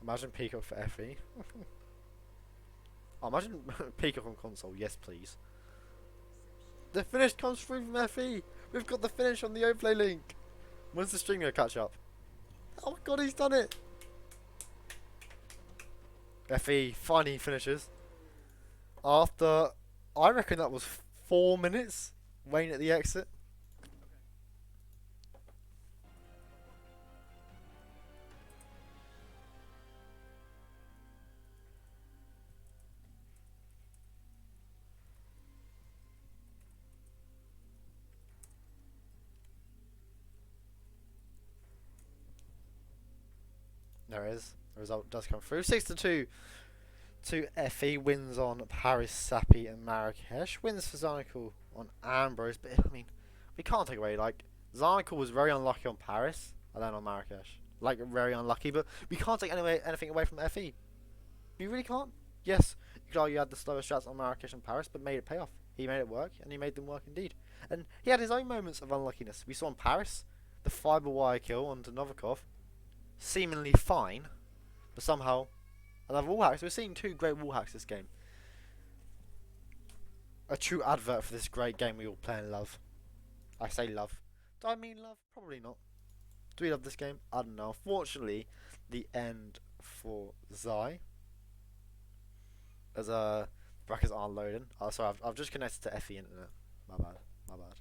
Imagine Peacock for Fe. Oh, imagine Peacock on console, yes please. The finish comes through from Fe. We've got the finish on the Oplay link. When's the stream gonna catch up? Oh my god, he's done it! Fe finally finishes. After, I reckon that was 4 minutes waiting at the exit. There it is. The result does come through. 6-2 to Fe. Wins on Paris, Sappi and Marrakesh. Wins for Zionicle on Ambrose. But I mean, we can't take away, like, Zionicle was very unlucky on Paris and then on Marrakesh. Like, very unlucky. But we can't take anything away from Fe. We really can't. Yes, you could argue he had the slower shots on Marrakesh and Paris, but made it pay off. He made it work, and he made them work indeed. And he had his own moments of unluckiness. We saw in Paris the fiber wire kill onto Novikov. Seemingly fine, but somehow another wall hack. So we're seeing 2 great wall hacks this game. A true advert for this great game we all play and love. I say love. Do I mean love? Probably not. Do we love this game? I don't know. Unfortunately, the end for Zai. As brackets aren't loading. Oh, sorry, I've just connected to Fe internet. My bad. My bad.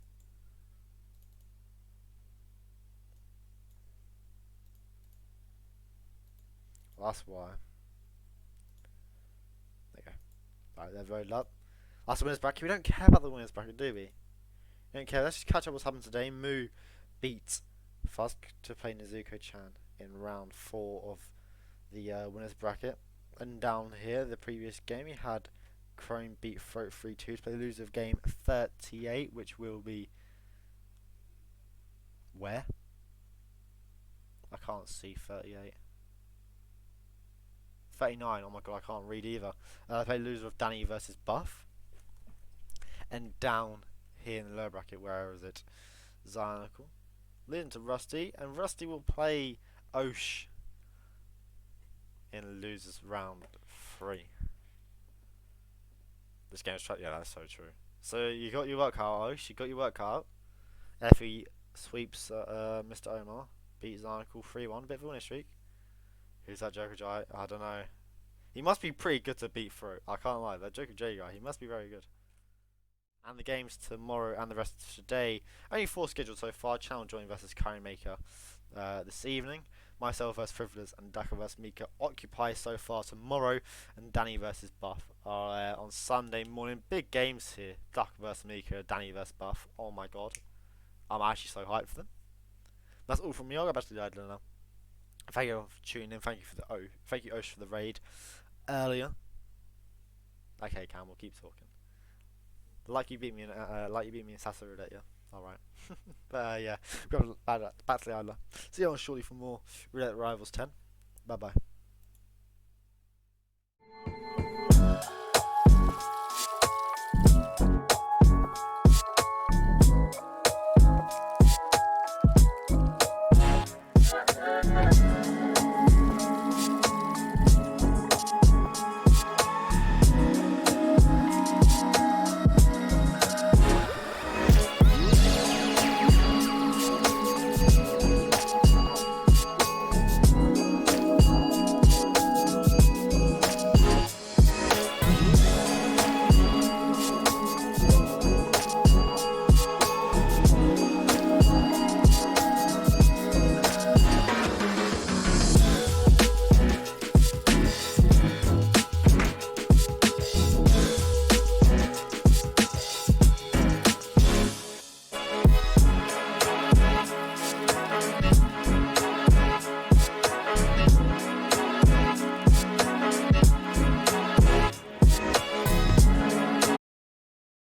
Well, that's why. There you go. Right, they're voted up. That's the winners bracket. We don't care about the winners bracket, do we? We don't care. Let's just catch up what's happened today. Moo beat Fusk to play Nezuko-chan in round 4 of the winners bracket. And down here, the previous game, he had Chrome beat Fe3o2 to play the loser of game 38, which will be where? I can't see 38. 39, oh my god, I can't read either. Play loser of Danny versus Buff. And down here in the lower bracket, where is it? Zionicle. Leading to Rusty, and Rusty will play Osh in losers round 3. This game is yeah, that's so true. So you got your work cut out, Osh, you got your work cut out. Fe sweeps Mr. Omar, beats Zionicle 3-1, bit of a winning streak. Who's that Joker J? I don't know. He must be pretty good to beat through. I can't lie. That Joker J guy, he must be very good. And the games tomorrow and the rest of today. Only 4 scheduled so far. Channel Join versus Curry Maker this evening. Myself versus Frivolous and Daka versus Mika occupy so far tomorrow. And Danny versus Buff are on Sunday morning. Big games here. Daka versus Mika, Danny versus Buff. Oh my god. I'm actually so hyped for them. That's all from me. I'll go back to the idler now. Thank you all for tuning in. Thank you for the thank you Osh for the raid earlier. Okay, Cam, we'll keep talking. Like you beat me in Sassa Roulette, yeah. All right. But yeah, back to the idler. See you on shortly for more Roulette Rivals 10. Bye bye.